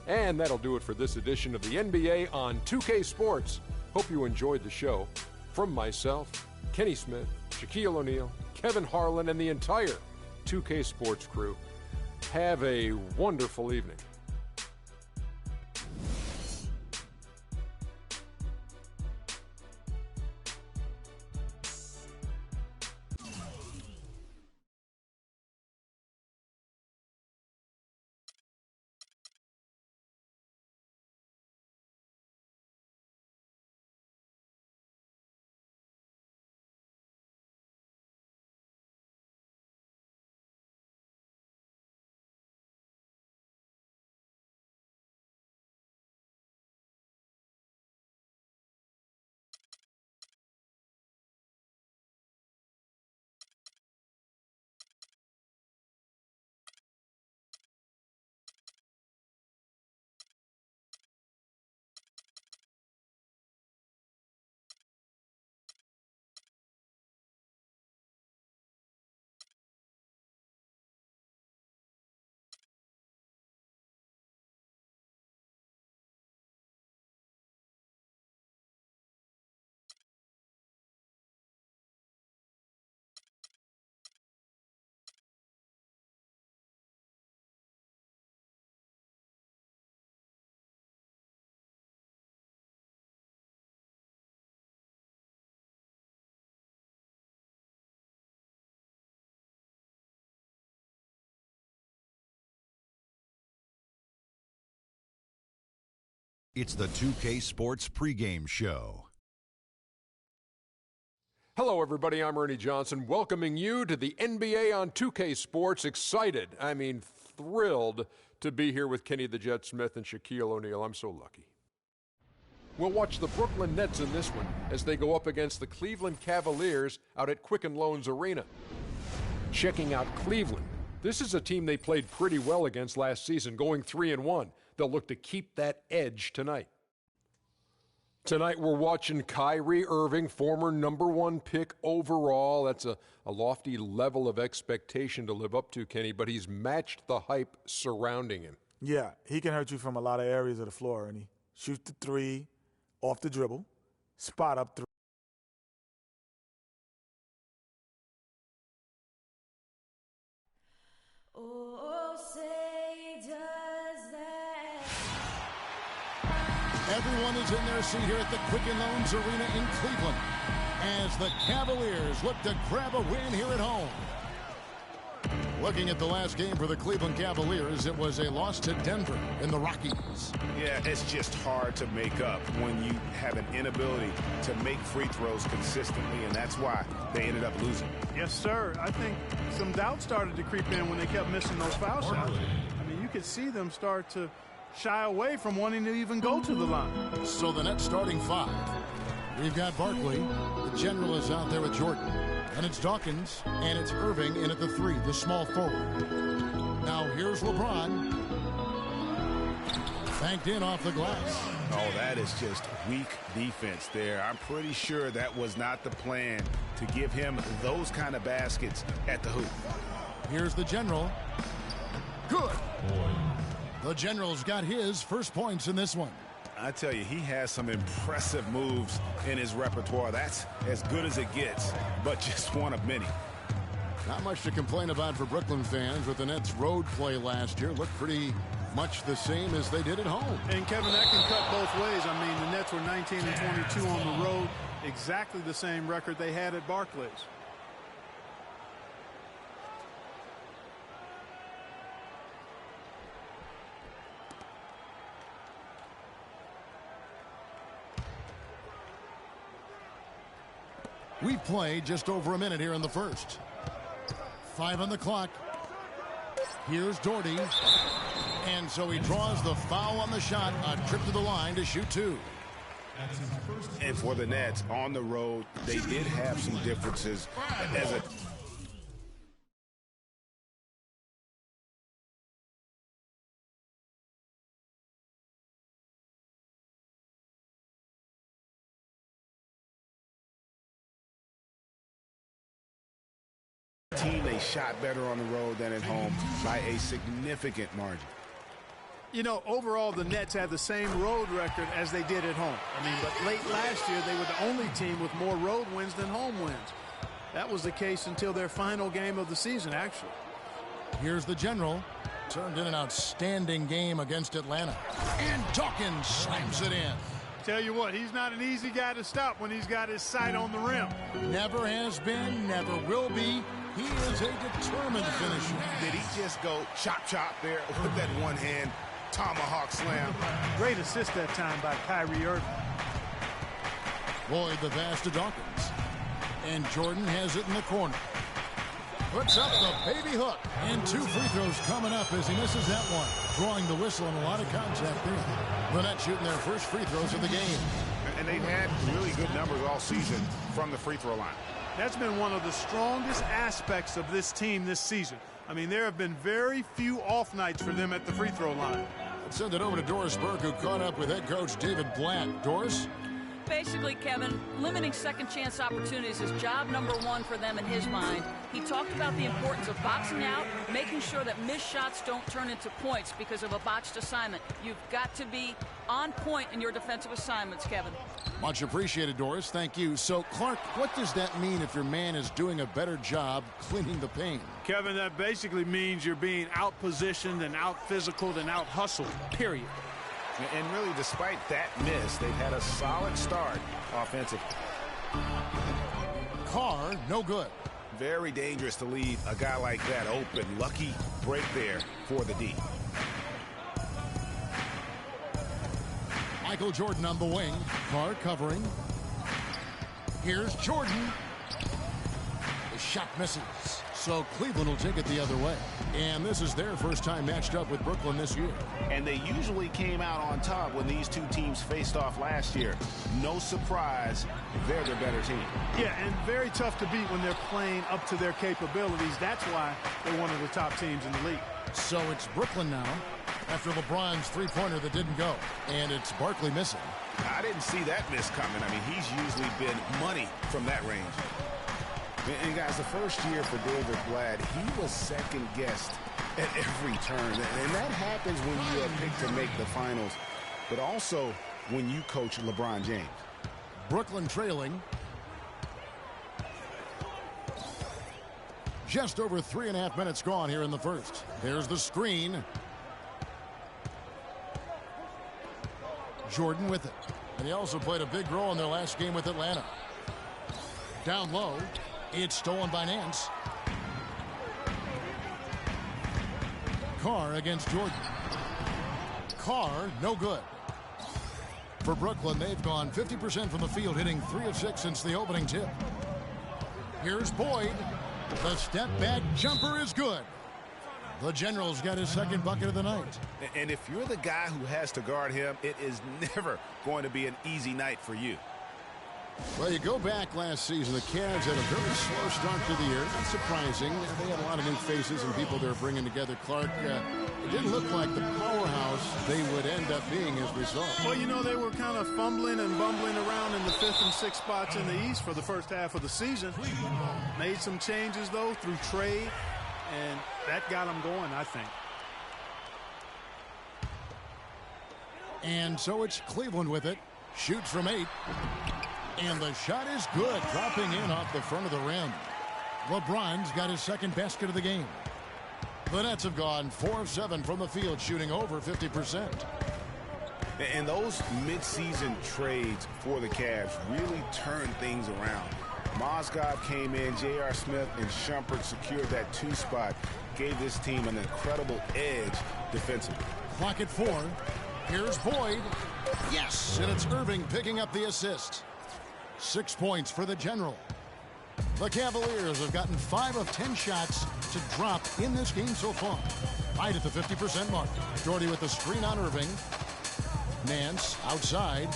And that'll do it for this edition of the NBA on 2K Sports. Hope you enjoyed the show. From myself, Kenny Smith, Shaquille O'Neal, Kevin Harlan, and the entire 2K Sports crew, have a wonderful evening. It's the 2K Sports pregame show. Hello, everybody. I'm Ernie Johnson, welcoming you to the NBA on 2K Sports. Excited, thrilled to be here with Kenny the Jet Smith and Shaquille O'Neal. I'm so lucky. We'll watch the Brooklyn Nets in this one as they go up against the Cleveland Cavaliers out at Quicken Loans Arena. Checking out Cleveland. This is a team they played pretty well against last season, going 3-1. They'll look to keep that edge tonight. Tonight we're watching Kyrie Irving, former #1 pick overall. That's a lofty level of expectation to live up to, Kenny, but he's matched the hype surrounding him. Yeah, he can hurt you from a lot of areas of the floor, and he shoots the three off the dribble, spot up three. Oh, say does that. Everyone is in their seat here at the Quicken Loans Arena in Cleveland as the Cavaliers look to grab a win here at home. Looking at the last game for the Cleveland Cavaliers, it was a loss to Denver in the Rockies. Yeah, it's just hard to make up when you have an inability to make free throws consistently, and that's why they ended up losing. Yes, sir. I think some doubt started to creep in when they kept missing those foul shots. I mean, you could see them start to shy away from wanting to even go to the line. So the Nets starting 5. We've got Barkley. The general is out there with Jordan. And it's Dawkins, and it's Irving in at the 3, the small forward. Now here's LeBron. Banked in off the glass. Oh, that is just weak defense there. I'm pretty sure that was not the plan to give him those kind of baskets at the hoop. Here's the general. Good. The general's got his first points in this one. I tell you, he has some impressive moves in his repertoire. That's as good as it gets, but just one of many. Not much to complain about for Brooklyn fans with the Nets' road play last year. Looked pretty much the same as they did at home. And Kevin, that can cut both ways. I mean, the Nets were 19-22 on the road, exactly the same record they had at Barclays. We've played just over a minute here in the first. 5 on the clock. Here's Doherty. And so he draws the foul on the shot. A trip to the line to shoot 2. And for the Nets on the road, they did have some differences as a team. They shot better on the road than at home by a significant margin. You know, overall, the Nets had the same road record as they did at home. I mean, but late last year, they were the only team with more road wins than home wins. That was the case until their final game of the season, actually. Here's the general. Turned in an outstanding game against Atlanta. And Dawkins slams it in. Tell you what, he's not an easy guy to stop when he's got his sight on the rim. Never has been, never will be. He is a determined finisher. Did he just go chop there with that one hand tomahawk slam? Great assist that time by Kyrie Irving. Boyd the pass to Dawkins. And Jordan has it in the corner. Puts up the baby hook. And 2 free throws coming up as he misses that one. Drawing the whistle and a lot of contact there. The Nets shooting their first free throws of the game. And they've had really good numbers all season from the free throw line. That's been one of the strongest aspects of this team this season. I mean, there have been very few off nights for them at the free throw line. Let's send it over to Doris Burke, who caught up with head coach David Blatt. Doris? Basically, Kevin, limiting second chance opportunities is job #1 for them in his mind. He talked about the importance of boxing out, making sure that missed shots don't turn into points because of a botched assignment. You've got to be on point in your defensive assignments, Kevin. Much appreciated, Doris. Thank you. So, Clark, what does that mean if your man is doing a better job cleaning the paint? Kevin, that basically means you're being out-positioned and out-physicaled and out-hustled, period. And really, despite that miss, they've had a solid start offensively. Carr, no good. Very dangerous to leave a guy like that open. Lucky break there for the D. Michael Jordan on the wing. Carr covering. Here's Jordan. The shot misses. So Cleveland will take it the other way. And this is their first time matched up with Brooklyn this year. And they usually came out on top when these two teams faced off last year. No surprise, they're the better team. Yeah, and very tough to beat when they're playing up to their capabilities. That's why they're one of the top teams in the league. So it's Brooklyn now after LeBron's three-pointer that didn't go. And it's Barkley missing. I didn't see that miss coming. I mean, he's usually been money from that range. And guys, the first year for David Blatt, he was second-guessed at every turn. And that happens when you are picked to make the finals, but also when you coach LeBron James. Brooklyn trailing. Just over 3.5 minutes gone here in the first. There's the screen. Jordan with it. And he also played a big role in their last game with Atlanta. Down low. It's stolen by Nance. Carr against Jordan. Carr, no good. For Brooklyn, they've gone 50% from the field, hitting 3 of 6 since the opening tip. Here's Boyd. The step-back jumper is good. The General's got his second bucket of the night. And if you're the guy who has to guard him, it is never going to be an easy night for you. Well, you go back last season, the Cavs had a very slow start to the year. Not surprising. They had a lot of new faces and people they're bringing together. Clark, it didn't look like the powerhouse they would end up being as we saw. Well, you know, they were kind of fumbling and bumbling around in the 5th and 6th spots in the East for the first half of the season. Made some changes, though, through trade, and that got them going, I think. And so it's Cleveland with it. Shoots from 8. And the shot is good, dropping in off the front of the rim. LeBron's got his second basket of the game. The Nets have gone 4 of 7 from the field, shooting over 50%. And those midseason trades for the Cavs really turned things around. Mozgov came in, J.R. Smith and Shumpert secured that 2 spot, gave this team an incredible edge defensively. Clock at 4. Here's Boyd. Yes, and it's Irving picking up the assist. 6 points for the General. The Cavaliers have gotten 5 of 10 shots to drop in this game so far. Right at the 50% mark. Doherty with the screen on Irving. Nance outside.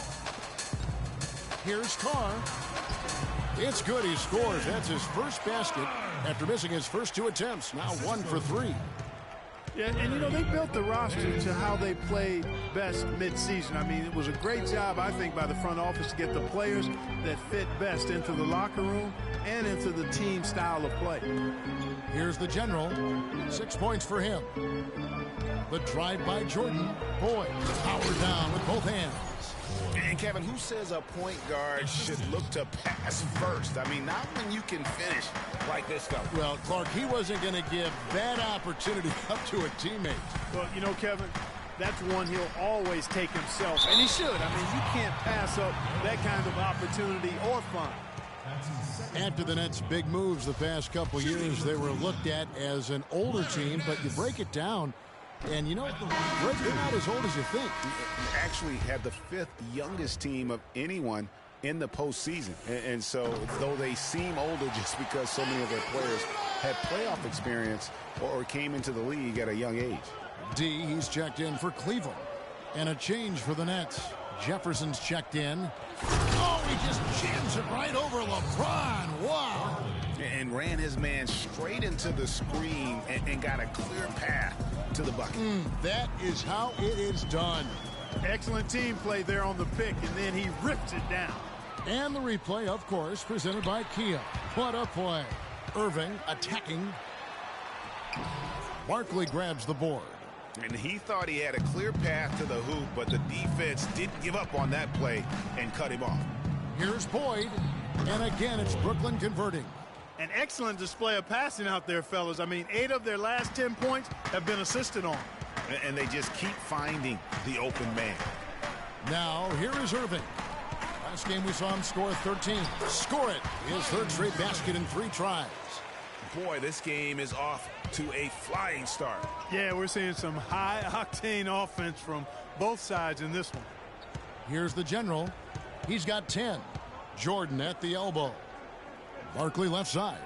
Here's Carr. It's good. He scores. That's his first basket after missing his first 2 attempts. Now 1 for 3. Yeah, and you know, they built the roster to how they play best midseason. I mean, it was a great job, I think, by the front office to get the players that fit best into the locker room and into the team style of play. Here's the General. 6 points for him. The drive by Jordan. Boyd, power down with both hands. And Kevin, who says a point guard should look to pass first? I mean, not when you can finish like this guy. Well, Clark, he wasn't going to give that opportunity up to a teammate. Well, you know, Kevin, that's one he'll always take himself, and he should. I mean, you can't pass up that kind of opportunity or fun. After the Nets' big moves the past couple years, they were looked at as an older team, but you break it down, and you know, they're not as old as you think. Actually had the 5th youngest team of anyone in the postseason. And so, though they seem older just because so many of their players had playoff experience or came into the league at a young age. D, he's checked in for Cleveland. And a change for the Nets. Jefferson's checked in. Oh, he just jams it right over LeBron. Wow. And ran his man straight into the screen and got a clear path to the bucket. That is how it is done. Excellent team play there on the pick, and then he ripped it down. And the replay, of course, presented by Kia. What a play. Irving attacking. Barkley grabs the board. And he thought he had a clear path to the hoop, but the defense didn't give up on that play and cut him off. Here's Boyd. And again, it's Brooklyn converting. An excellent display of passing out there, fellas. I mean, 8 of their last 10 points have been assisted on. And they just keep finding the open man. Now, here is Irving. Last game we saw him score 13. Score it. His 3rd straight basket in 3 tries. Boy, this game is off to a flying start. Yeah, we're seeing some high-octane offense from both sides in this one. Here's the general. He's got 10. Jordan at the elbow. Barkley left side.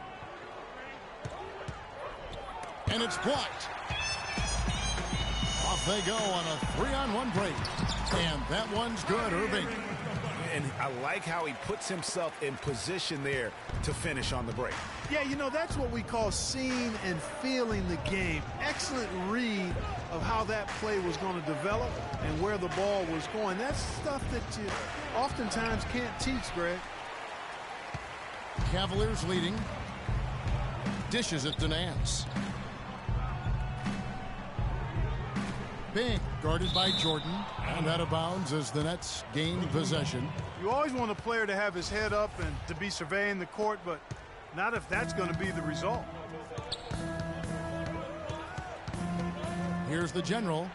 And it's blocked. Off they go on a 3-on-1 break. And that one's good, Irving. And I like how he puts himself in position there to finish on the break. Yeah, you know, that's what we call seeing and feeling the game. Excellent read of how that play was going to develop and where the ball was going. That's stuff that you oftentimes can't teach, Greg. Cavaliers leading. Dishes it to Nance. Bing guarded by Jordan, and out of bounds as the Nets gain possession. You always want a player to have his head up and to be surveying the court, but not if that's going to be the result. Here's the general.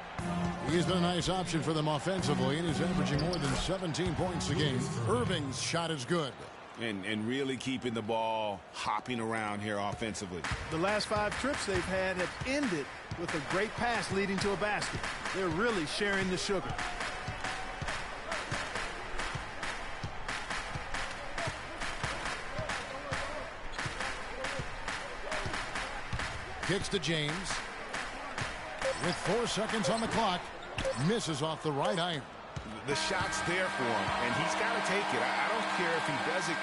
He's been a nice option for them offensively, and he's averaging more than 17 points a game. Irving's shot is good. And really keeping the ball hopping around here offensively. The last 5 trips they've had have ended with a great pass leading to a basket. They're really sharing the sugar. Kicks to James. With 4 seconds on the clock. Misses off the right iron. The shot's there for him, and he's got to take it. I don't care if he does it.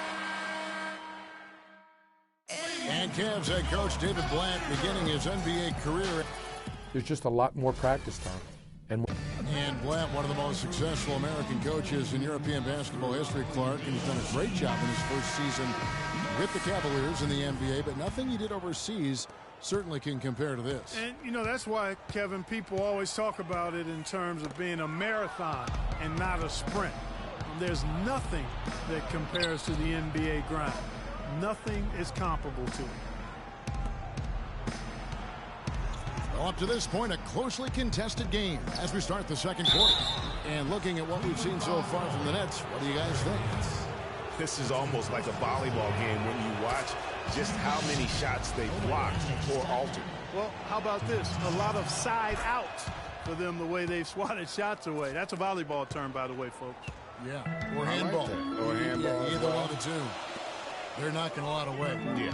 And Cavs head coach David Blatt beginning his NBA career. There's just a lot more practice time. And Blatt, one of the most successful American coaches in European basketball history, Clark, and he's done a great job in his first season with the Cavaliers in the NBA, but nothing he did overseas certainly can compare to this. And, you know, that's why, Kevin, people always talk about it in terms of being a marathon and not a sprint. There's nothing that compares to the NBA grind. Nothing is comparable to it. Well, up to this point, a closely contested game as we start the second quarter. And looking at what we've seen so far from the Nets, what do you guys think? This is almost like a volleyball game when you watch just how many shots they blocked or altered. Well, how about this? A lot of side outs for them, the way they've swatted shots away. That's a volleyball term, by the way, folks. Yeah, or handball. Like or handball. Yeah, either one of the two. They're knocking a lot away. Yeah.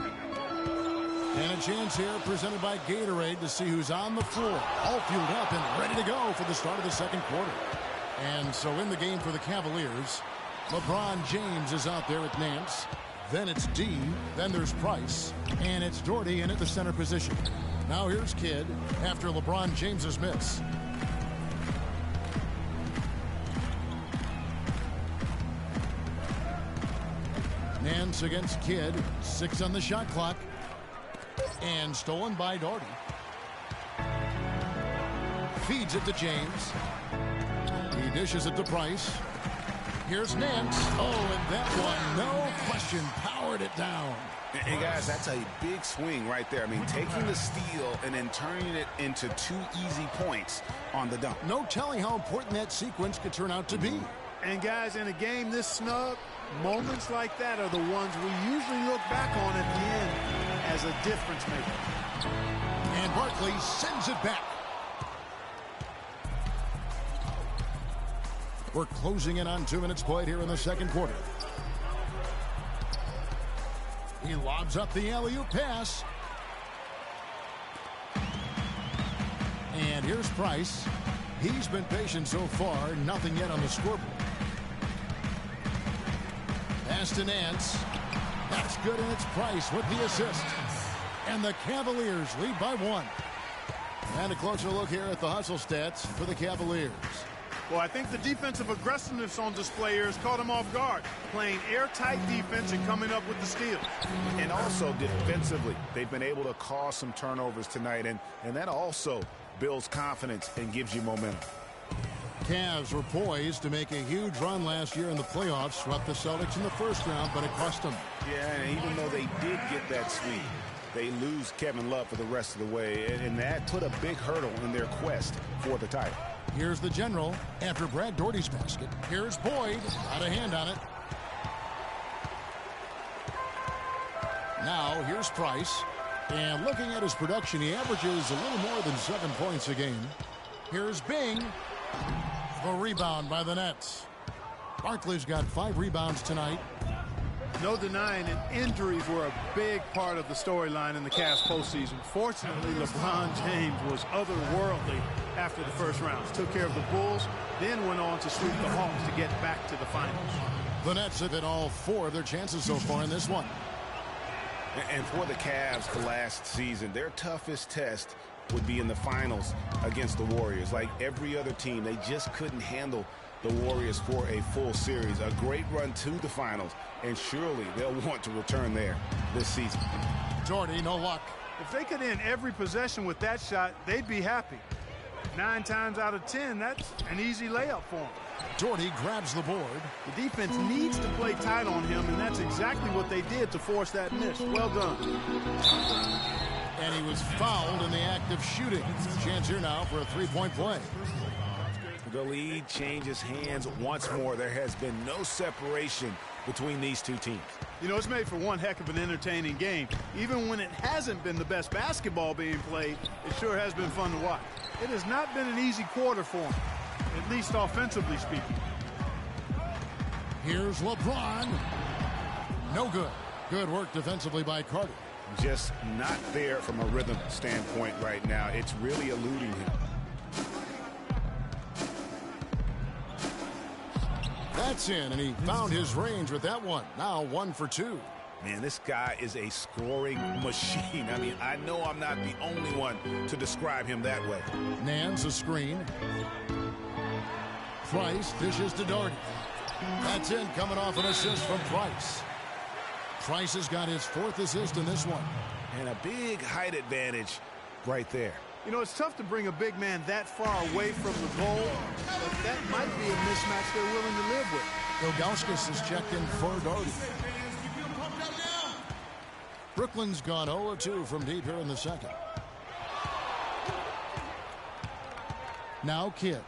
And a chance here presented by Gatorade to see who's on the floor. All fueled up and ready to go for the start of the second quarter. And so in the game for the Cavaliers, LeBron James is out there at Nance. Then it's D. Then there's Price. And it's Doherty in at the center position. Now here's Kidd after LeBron James's miss. Nance against Kidd. 6 on the shot clock. And stolen by Doherty. Feeds it to James. He dishes it to Price. Here's Nance. Oh, and that one, no question, powered it down. And guys, that's a big swing right there. I mean, taking the steal and then turning it into 2 easy points on the dunk. No telling how important that sequence could turn out to be. And guys, in a game this snug, moments like that are the ones we usually look back on at the end as a difference maker. And Barkley sends it back. We're closing in on 2 minutes played here in the second quarter. He lobs up the alley-oop pass. And here's Price. He's been patient so far. Nothing yet on the scoreboard. Pass to Nance. That's good, and it's Price with the assist. And the Cavaliers lead by 1. And a closer look here at the hustle stats for the Cavaliers. Well, I think the defensive aggressiveness on display here has caught him off guard. Playing airtight defense and coming up with the steal. And also defensively, they've been able to cause some turnovers tonight. And that also builds confidence and gives you momentum. Cavs were poised to make a huge run last year in the playoffs. Swept the Celtics in the first round, but it cost them. Yeah, and even though they did get that sweep, they lose Kevin Love for the rest of the way. And that put a big hurdle in their quest for the title. Here's the general after Brad Doherty's basket. Here's Boyd. Got a hand on it. Now here's Price. And looking at his production, he averages a little more than 7 points a game. Here's Bing. The rebound by the Nets. Barkley's got 5 rebounds tonight. No denying it, injuries were a big part of the storyline in the Cavs postseason. Fortunately, LeBron James was otherworldly after the first round. Took care of the Bulls, then went on to sweep the Hawks to get back to the finals. The Nets have hit all 4 of their chances so far in this one. And for the Cavs last season, their toughest test would be in the finals against the Warriors. Like every other team, they just couldn't handle the Warriors for a full series. A great run to the finals, and surely they'll want to return there this season. Jordy, no luck. If they could end every possession with that shot, they'd be happy. 9 times out of 10, that's an easy layup for them. Jordy grabs the board. The defense needs to play tight on him, and that's exactly what they did to force that miss. Well done. And he was fouled in the act of shooting. Chance here now for a 3-point play. The lead changes hands once more. There has been no separation between these two teams. You know, it's made for one heck of an entertaining game. Even when it hasn't been the best basketball being played, it sure has been fun to watch. It has not been an easy quarter for him, at least offensively speaking. Here's LeBron. No good. Good work defensively by Carter. Just not there from a rhythm standpoint right now. It's really eluding him. That's in, and he found his range with that one. Now 1 for 2. Man, this guy is a scoring machine. I mean, I know I'm not the only one to describe him that way. Nance a screen. Price dishes to Doherty. That's in, coming off an assist from Price. Price has got his 4th assist in this one. And a big height advantage right there. You know, it's tough to bring a big man that far away from the goal, but that might be a mismatch they're willing to live with. Ilgauskas is checked in for Doherty. Brooklyn's gone 0-2 from deep here in the second. Now Kidd.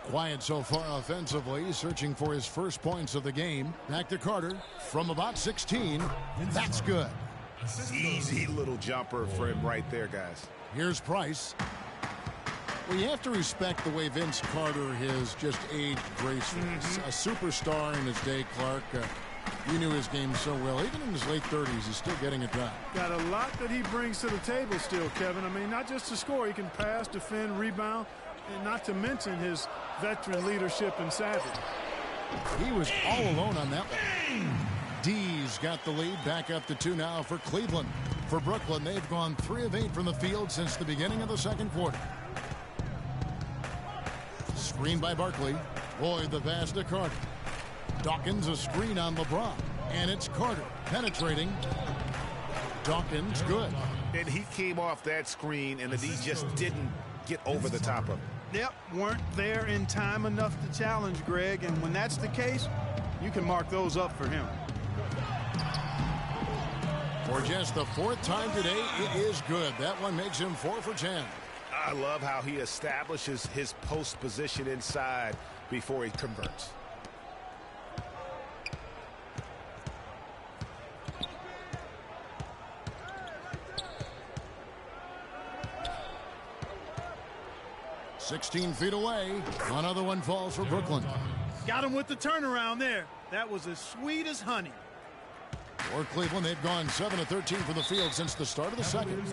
Quiet so far offensively, searching for his first points of the game. Back to Carter from about 16. That's good. Easy little jumper for him right there, guys. Here's Price. Well, you have to respect the way Vince Carter has just aged gracefully. A superstar in his day, Clark. You knew his game so well. Even in his late 30s, he's still getting it done. Got a lot that he brings to the table still, Kevin. I mean, not just to score. He can pass, defend, rebound, and not to mention his veteran leadership and savvy. He was all alone on that one. D's got the lead, back up to 2 now for Cleveland. For Brooklyn, they've gone 3 of 8 from the field since the beginning of the second quarter. Screen by Barkley. Boyd the pass to Carter. Dawkins a screen on LeBron. And it's Carter penetrating. Dawkins good. And he came off that screen, and the D just didn't get over the top of it. Yep, weren't there in time enough to challenge Greg, and when that's the case, you can mark those up for him. For just the 4th time today, it is good. That one makes him 4 for 10. I love how he establishes his post position inside before he converts. "16 feet away. Another one falls for Brooklyn. Got him with the turnaround there. That was as sweet as honey. For Cleveland, they've gone 7 of 13 from the field since the start of the second.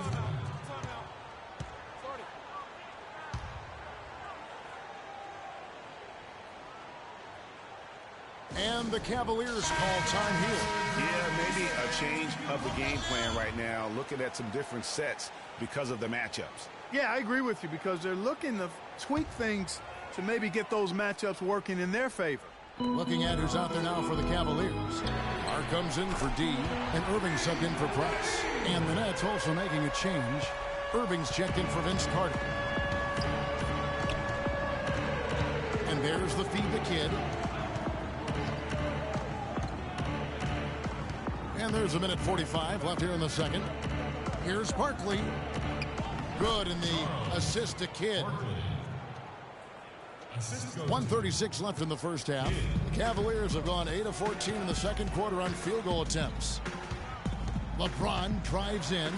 And the Cavaliers call time here. Yeah, maybe a change of the game plan right now, looking at some different sets because of the matchups. Yeah, I agree with you because they're looking to tweak things to maybe get those matchups working in their favor. Looking at who's out there now for the Cavaliers. Carr comes in for D, and Irving subbed in for Price. And the Nets also making a change. Irving's checked in for Vince Carter. And there's the feed to Kidd. And there's a minute 45 left here in the second. Here's Barkley. Good in the assist to Kidd. 1:36 left in the first half. The Cavaliers have gone 8 of 14 in the second quarter on field goal attempts. LeBron drives in.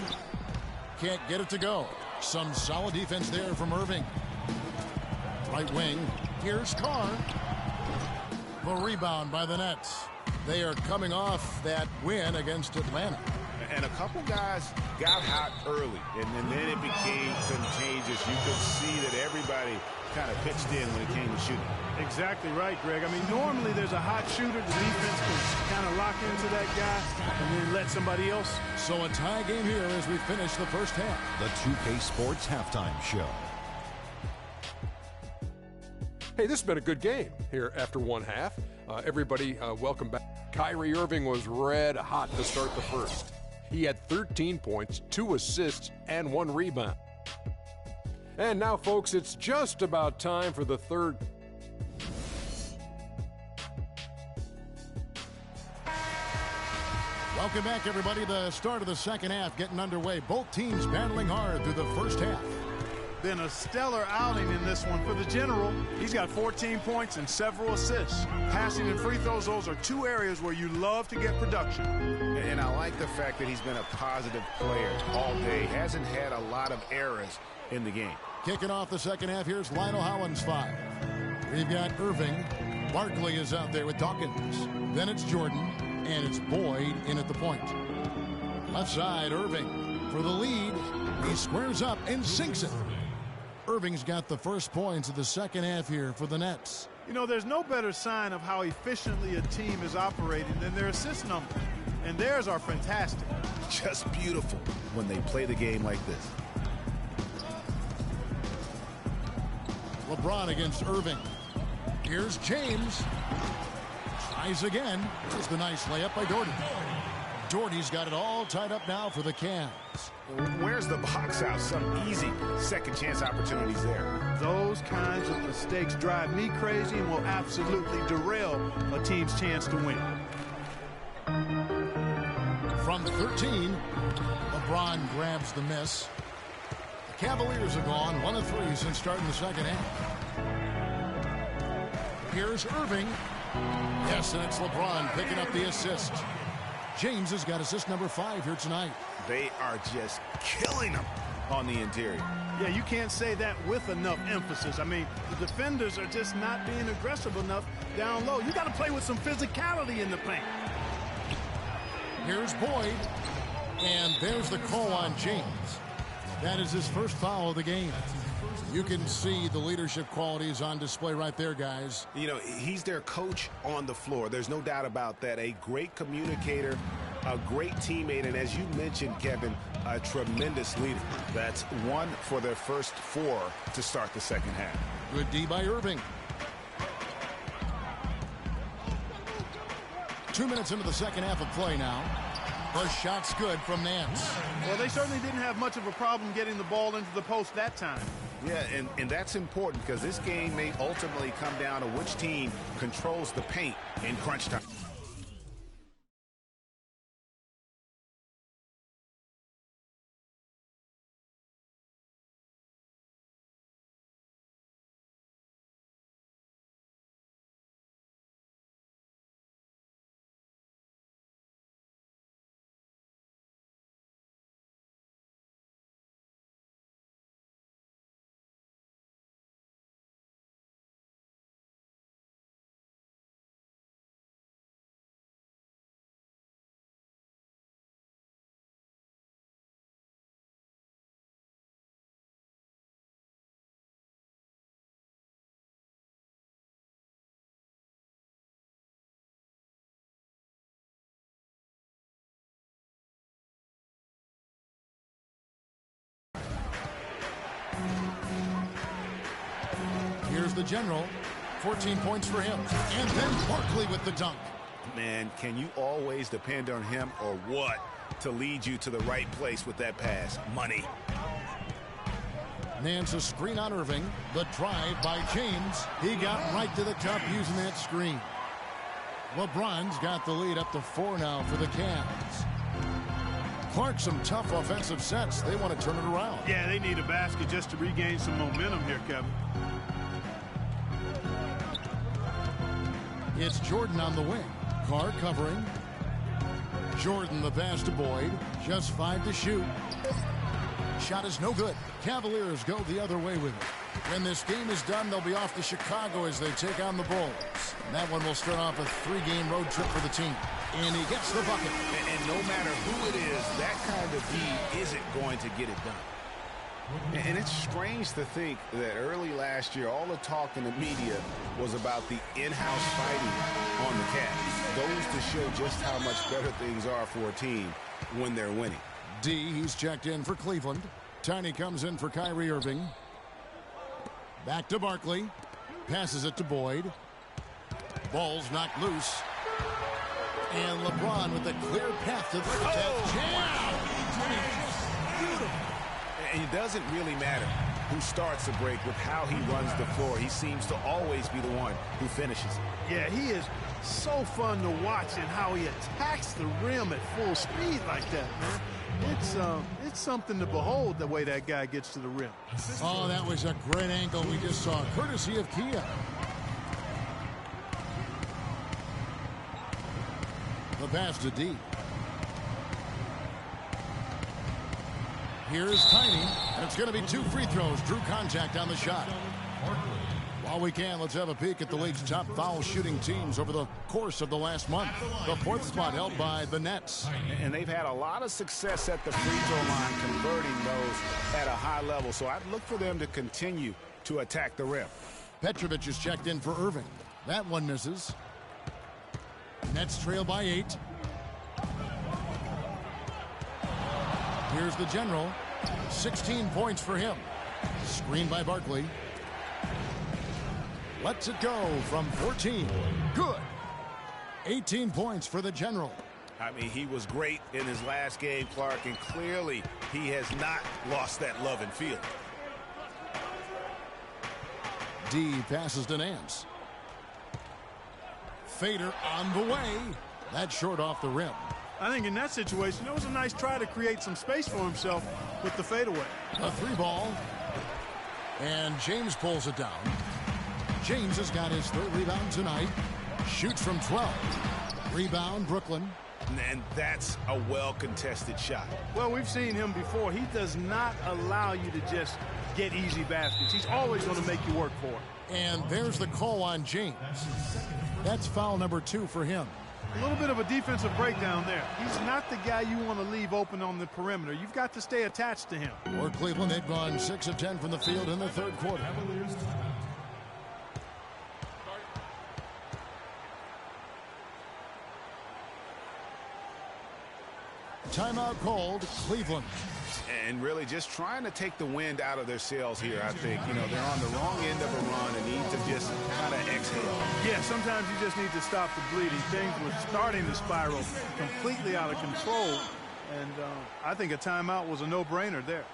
Can't get it to go. Some solid defense there from Irving. Right wing. Here's Carr. The rebound by the Nets. They are coming off that win against Atlanta. And a couple guys got hot early, and then it became contagious. You could see that everybody kind of pitched in when it came to shooting. Exactly right, Greg. I mean, normally there's a hot shooter. The defense can kind of lock into that guy and then let somebody else. So a tie game here as we finish the first half. The 2K Sports Halftime Show. Hey, this has been a good game here after one half. Everybody, welcome back. Kyrie Irving was red hot to start the first. He had 13 points, 2 assists, and 1 rebound. And now, folks, it's just about time for the third. Welcome back, everybody. The start of the second half getting underway. Both teams battling hard through the first half. Been a stellar outing in this one for the General. He's got 14 points and several assists. Passing and free throws, those are 2 areas where you love to get production. And I like the fact that he's been a positive player all day. Hasn't had a lot of errors in the game. Kicking off the second half, here's Lionel Hollins 5. We've got Irving. Barkley is out there with Dawkins. Then it's Jordan, and it's Boyd in at the point. Left side, Irving for the lead. He squares up and sinks it. Irving's got the first points of the second half here for the Nets. You know, there's no better sign of how efficiently a team is operating than their assist number. And theirs are fantastic. Just beautiful when they play the game like this. LeBron against Irving. Here's James. Tries again. Just a nice layup by Doherty. Doherty's got it all tied up now for the Cavs. Where's the box out? Some easy second chance opportunities there. Those kinds of mistakes drive me crazy and will absolutely derail a team's chance to win. From 13, LeBron grabs the miss. The Cavaliers are gone 1 of 3 since starting the second half. Here's Irving. Yes, and it's LeBron picking up the assist. James has got assist number 5 here tonight. They are just killing them on the interior. Yeah, you can't say that with enough emphasis. I mean, the defenders are just not being aggressive enough down low. You got to play with some physicality in the paint. Here's Boyd, and there's the call on James. That is his first foul of the game. You can see the leadership qualities on display right there, guys. You know, he's their coach on the floor. There's no doubt about that. A great communicator, a great teammate, and as you mentioned, Kevin, a tremendous leader. That's 1 for their first 4 to start the second half. Good D by Irving. 2 minutes into the second half of play now. The shot's good from Nance. Well, they certainly didn't have much of a problem getting the ball into the post that time. Yeah, and that's important because this game may ultimately come down to which team controls the paint in crunch time. Here's the General. 14 points for him. And then Barkley with the dunk. Man, can you always depend on him or what to lead you to the right place with that pass? Money. Nance a screen on Irving. The drive by James. He got right to the cup using that screen. LeBron's got the lead up to 4 now for the Cavs. Clark, some tough offensive sets. They want to turn it around. Yeah, they need a basket just to regain some momentum here, Kevin. It's Jordan on the wing. Carr covering. Jordan the pass to Boyd. Just 5 to shoot. Shot is no good. Cavaliers go the other way with it. When this game is done, they'll be off to Chicago as they take on the Bulls. And that one will start off a 3-game road trip for the team. And he gets the bucket. And no matter who it is, that kind of D isn't going to get it done. And it's strange to think that early last year, all the talk in the media was about the in-house fighting on the Cavs. Goes to show just how much better things are for a team when they're winning. D, he's checked in for Cleveland. Tiny comes in for Kyrie Irving. Back to Barkley. Passes it to Boyd. Ball's knocked loose. And LeBron with a clear path to the jam. Beautiful. And it doesn't really matter who starts the break with how he runs the floor. He seems to always be the one who finishes it. Yeah, he is so fun to watch and how he attacks the rim at full speed like that, man. It's something to behold the way that guy gets to the rim. Oh, that was a great angle we just saw, courtesy of Kia. The pass to D. Here's Tiny, and it's going to be 2 free throws. Drew contact on the shot. While we can, let's have a peek at the league's top foul shooting teams over the course of the last month. The 4th spot held by the Nets. And they've had a lot of success at the free throw line, converting those at a high level. So I'd look for them to continue to attack the rim. Petrovic is checked in for Irving. That one misses. Nets trail by 8. Here's the general. 16 points for him. Screen by Barkley. Lets it go from 14. Good. 18 points for the general. I mean, he was great in his last game, Clark, and clearly he has not lost that love and feel. D passes to Nance. Fader on the way. That's short off the rim. I think in that situation, it was a nice try to create some space for himself with the fadeaway. A 3-ball. And James pulls it down. James has got his 3rd rebound tonight. Shoots from 12. Rebound, Brooklyn. And that's a well-contested shot. Well, we've seen him before. He does not allow you to just get easy baskets. He's always going to make you work for it. And there's the call on James. That's foul number 2 for him. A little bit of a defensive breakdown there. He's not the guy you want to leave open on the perimeter. You've got to stay attached to him. For Cleveland, they've gone 6 of 10 from the field in the 3rd quarter. Timeout called, Cleveland. And really just trying to take the wind out of their sails here, I think. You know, they're on the wrong end of a run and need to just kind of exhale. Yeah, sometimes you just need to stop the bleeding. Things were starting to spiral completely out of control. And I think a timeout was a no-brainer there.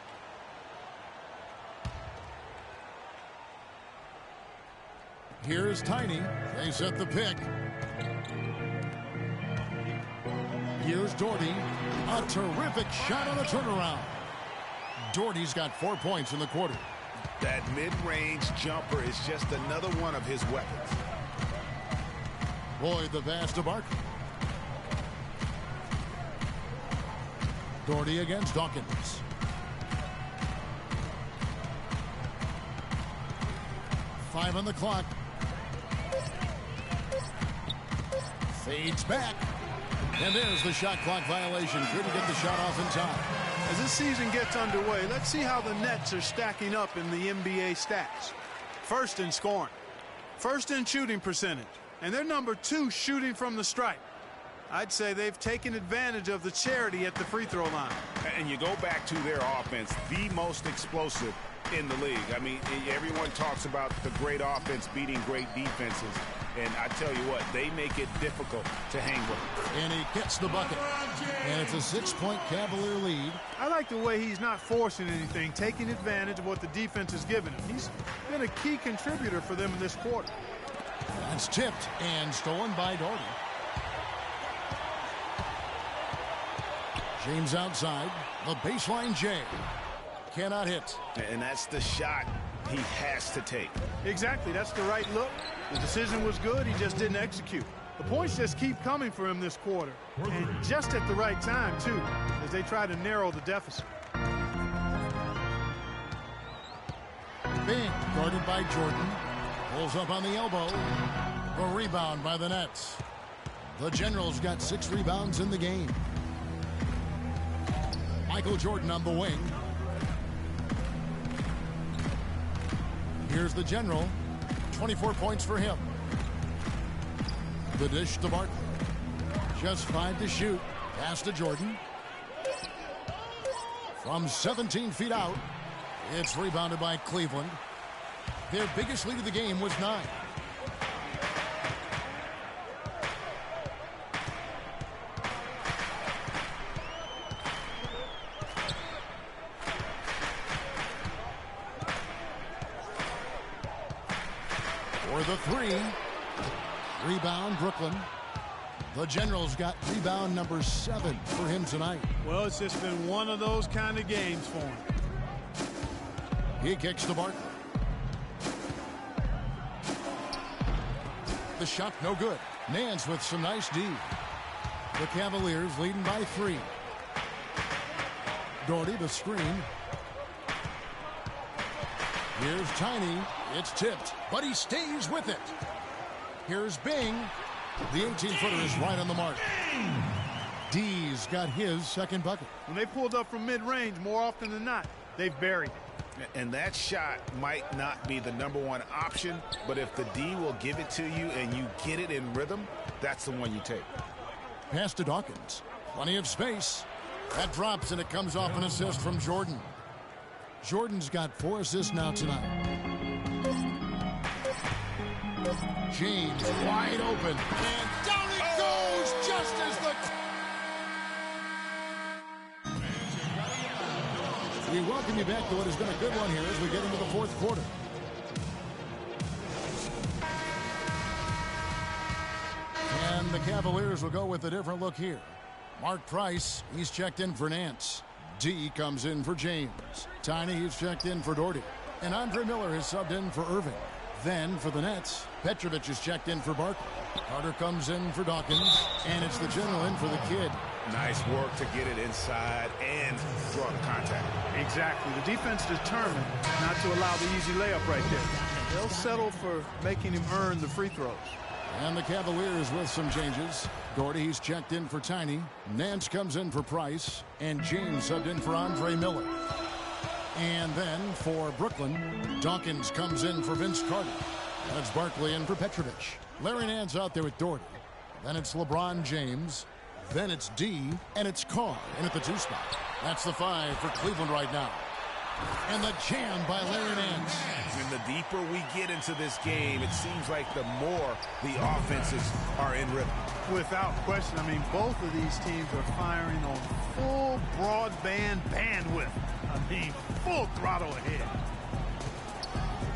Here's Tiny. They set the pick. Here's Doherty. A terrific shot on the turnaround. Doherty's got 4 points in the quarter. That mid-range jumper is just another one of his weapons. Boyd the pass to Barkley. Doherty against Dawkins. Five on the clock. Fades back. And there's the shot clock violation. Couldn't get the shot off in time. As this season gets underway, let's see how the Nets are stacking up in the NBA stats. First in scoring. First in shooting percentage. And they're number 2 shooting from the stripe. I'd say they've taken advantage of the charity at the free throw line. And you go back to their offense, the most explosive in the league. I mean, everyone talks about the great offense beating great defenses. And I tell you what, they make it difficult to hang with. And he gets the bucket. And it's a 6-point Cavalier lead. I like the way he's not forcing anything, taking advantage of what the defense has given him. He's been a key contributor for them in this quarter. That's tipped and stolen by Doherty. James outside. The baseline J. Cannot hit. And that's the shot he has to take. Exactly. That's the right look. The decision was good. He just didn't execute. The points just keep coming for him this quarter. And just at the right time, too, as they try to narrow the deficit. Bing, guarded by Jordan. Pulls up on the elbow. The rebound by the Nets. The Generals got 6 rebounds in the game. Michael Jordan on the wing. Here's the General. 24 points for him. The dish to Barkley. Just 5 to shoot. Pass to Jordan. From 17 feet out, it's rebounded by Cleveland. Their biggest lead of the game was 9. For the 3. Rebound, Brooklyn. The Generals got rebound number 7 for him tonight. Well, it's just been one of those kind of games for him. He kicks to Barkley. The shot no good. Nance with some nice D. The Cavaliers leading by 3. Doherty the screen. Here's Tiny. It's tipped, but he stays with it. Here's Bing. The 18-footer is right on the mark. D's got his second bucket. When they pulled up from mid-range, more often than not, they've buried it. And that shot might not be the #1 option, but if the D will give it to you and you get it in rhythm, that's the one you take. Pass to Dawkins. Plenty of space. That drops, and it comes off an assist from Jordan. Jordan's got 4 assists now tonight. James wide open. And down it goes just as the... We welcome you back to what has been a good one here as we get into the 4th quarter. And the Cavaliers will go with a different look here. Mark Price, he's checked in for Nance. D comes in for James. Tiny, he's checked in for Doherty. And Andre Miller has subbed in for Irving. Then for the Nets, Petrovic is checked in for Barkley. Carter comes in for Dawkins. And it's the General in for the Kid. Nice work to get it inside and draw the contact. Exactly. The defense determined not to allow the easy layup right there. They'll settle for making him earn the free throws. And the Cavaliers with some changes. Doherty, he's checked in for Tiny. Nance comes in for Price. And James subbed in for Andre Miller. And then for Brooklyn, Dawkins comes in for Vince Carter. That's Barkley in for Petrovic. Larry Nance out there with Doherty. Then it's LeBron James. Then it's D. And it's Carr in at the 2 spot. That's the 5 for Cleveland right now. And the jam by Larry Nance. And the deeper we get into this game, it seems like the more the offenses are in rhythm. Without question, I mean, both of these teams are firing on full broadband bandwidth. I mean, full throttle ahead.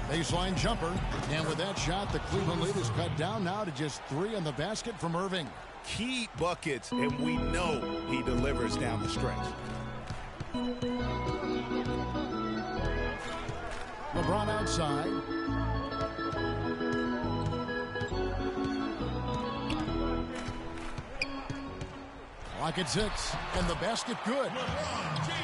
Baseline jumper. And with that shot, the Cleveland lead is cut down now to just 3 on the basket from Irving. Key buckets, and we know he delivers down the stretch. LeBron outside. Clock at 6, and the basket good.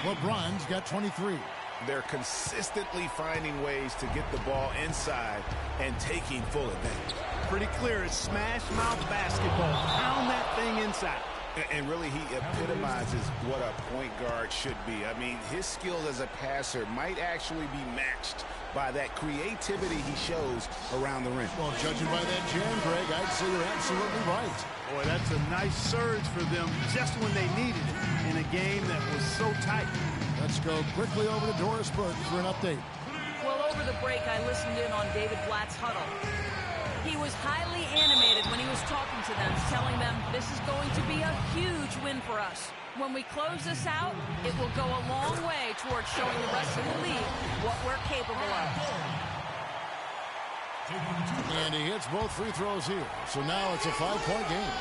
LeBron's got 23. They're consistently finding ways to get the ball inside and taking full advantage. Pretty clear, it's smash mouth basketball. Pound that thing inside. And really, he epitomizes what a point guard should be. I mean, his skills as a passer might actually be matched by that creativity he shows around the rim. Well, judging by that jam, Greg, I'd say you're absolutely right. Boy, that's a nice surge for them just when they needed it in a game that was so tight. Let's go quickly over to Doris Burke for an update. Well, over the break, I listened in on David Blatt's huddle. He was highly animated when he was talking to them, telling them this is going to be a huge win for us. When we close this out, it will go a long way towards showing the rest of the league what we're capable of. And he hits both free throws here. So now it's a 5-point game.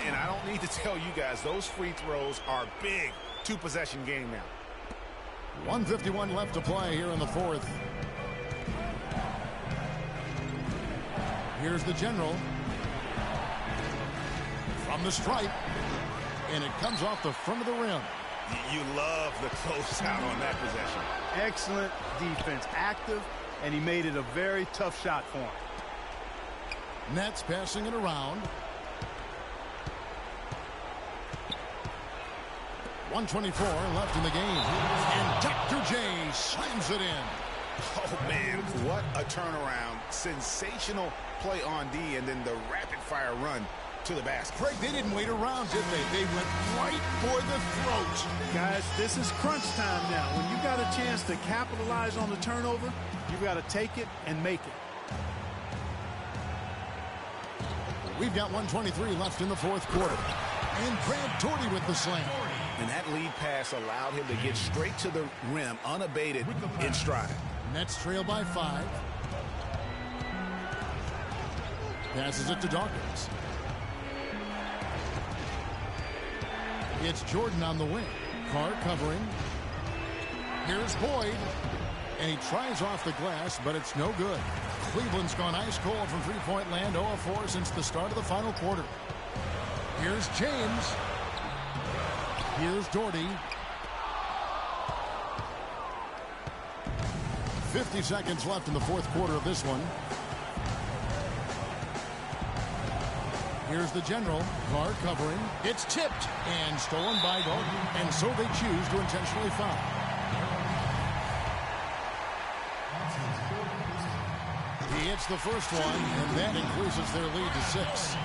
And I don't need to tell you guys, those free throws are big. 2-possession game now. 1:51 left to play here in the 4th. Here's the General. From the stripe. And it comes off the front of the rim. You love the closeout on that possession. Excellent defense. Active, and he made it a very tough shot for him. Nets passing it around. 1:24 left in the game. And Dr. J slams it in. Oh, man, what a turnaround. Sensational play on D, and then the rapid-fire run to the basket. Craig, they didn't wait around, did they? They went right for the throat. Guys, this is crunch time now. When you got a chance to capitalize on the turnover, you've got to take it and make it. We've got 1:23 left in the fourth quarter. And Brad Daugherty with the slam. And that lead pass allowed him to get straight to the rim, unabated, in stride. Nets trail by 5. Passes it to Dawkins. It's Jordan on the wing. Carr covering. Here's Boyd. And he tries off the glass, but it's no good. Cleveland's gone ice cold from three-point land, 0-4 since the start of the final quarter. Here's James. Here's Daugherty. 50 seconds left in the fourth quarter of this one. Here's the general. Carr covering. It's tipped and stolen by Daugherty. And so they choose to intentionally foul. He hits the first one, and that increases their lead to 6.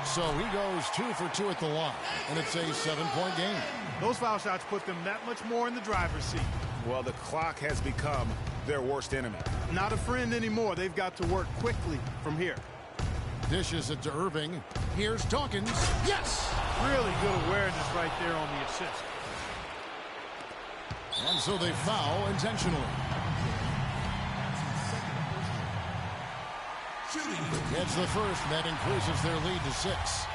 So he goes 2 for 2 at the line, and it's a 7-point game. Those foul shots put them that much more in the driver's seat. Well, the clock has become their worst enemy. Not a friend anymore. They've got to work quickly from here. Dishes it to Irving. Here's Dawkins. Yes! Really good awareness right there on the assist. And so they foul intentionally. It's the first, and that increases their lead to 6.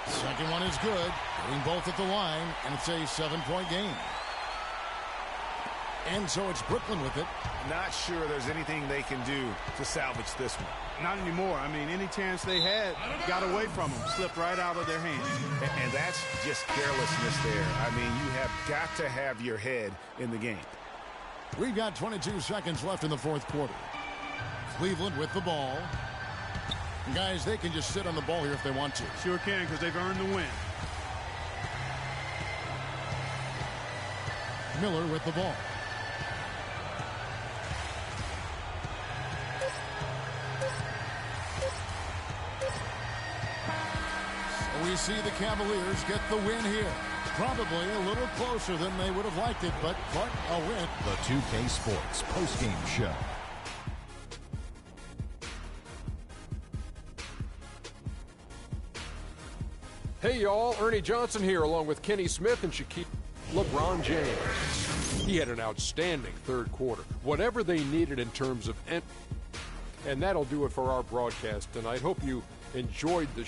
Second one is good. Getting both at the line, and it's a 7-point game. And so it's Brooklyn with it. Not sure there's anything they can do to salvage this one. Not anymore. I mean, any chance they had got away from them, slipped right out of their hands. And that's just carelessness there. I mean, you have got to have your head in the game. We've got 22 seconds left in the fourth quarter. Cleveland with the ball. Guys, they can just sit on the ball here if they want to. Sure can, because they've earned the win. Miller with the ball. So we see the Cavaliers get the win here. Probably a little closer than they would have liked it, but a win. The 2K Sports postgame show. Hey, y'all. Ernie Johnson here, along with Kenny Smith and Shaquille LeBron James. He had an outstanding third quarter. Whatever they needed in terms of... And that'll do it for our broadcast tonight. Hope you enjoyed the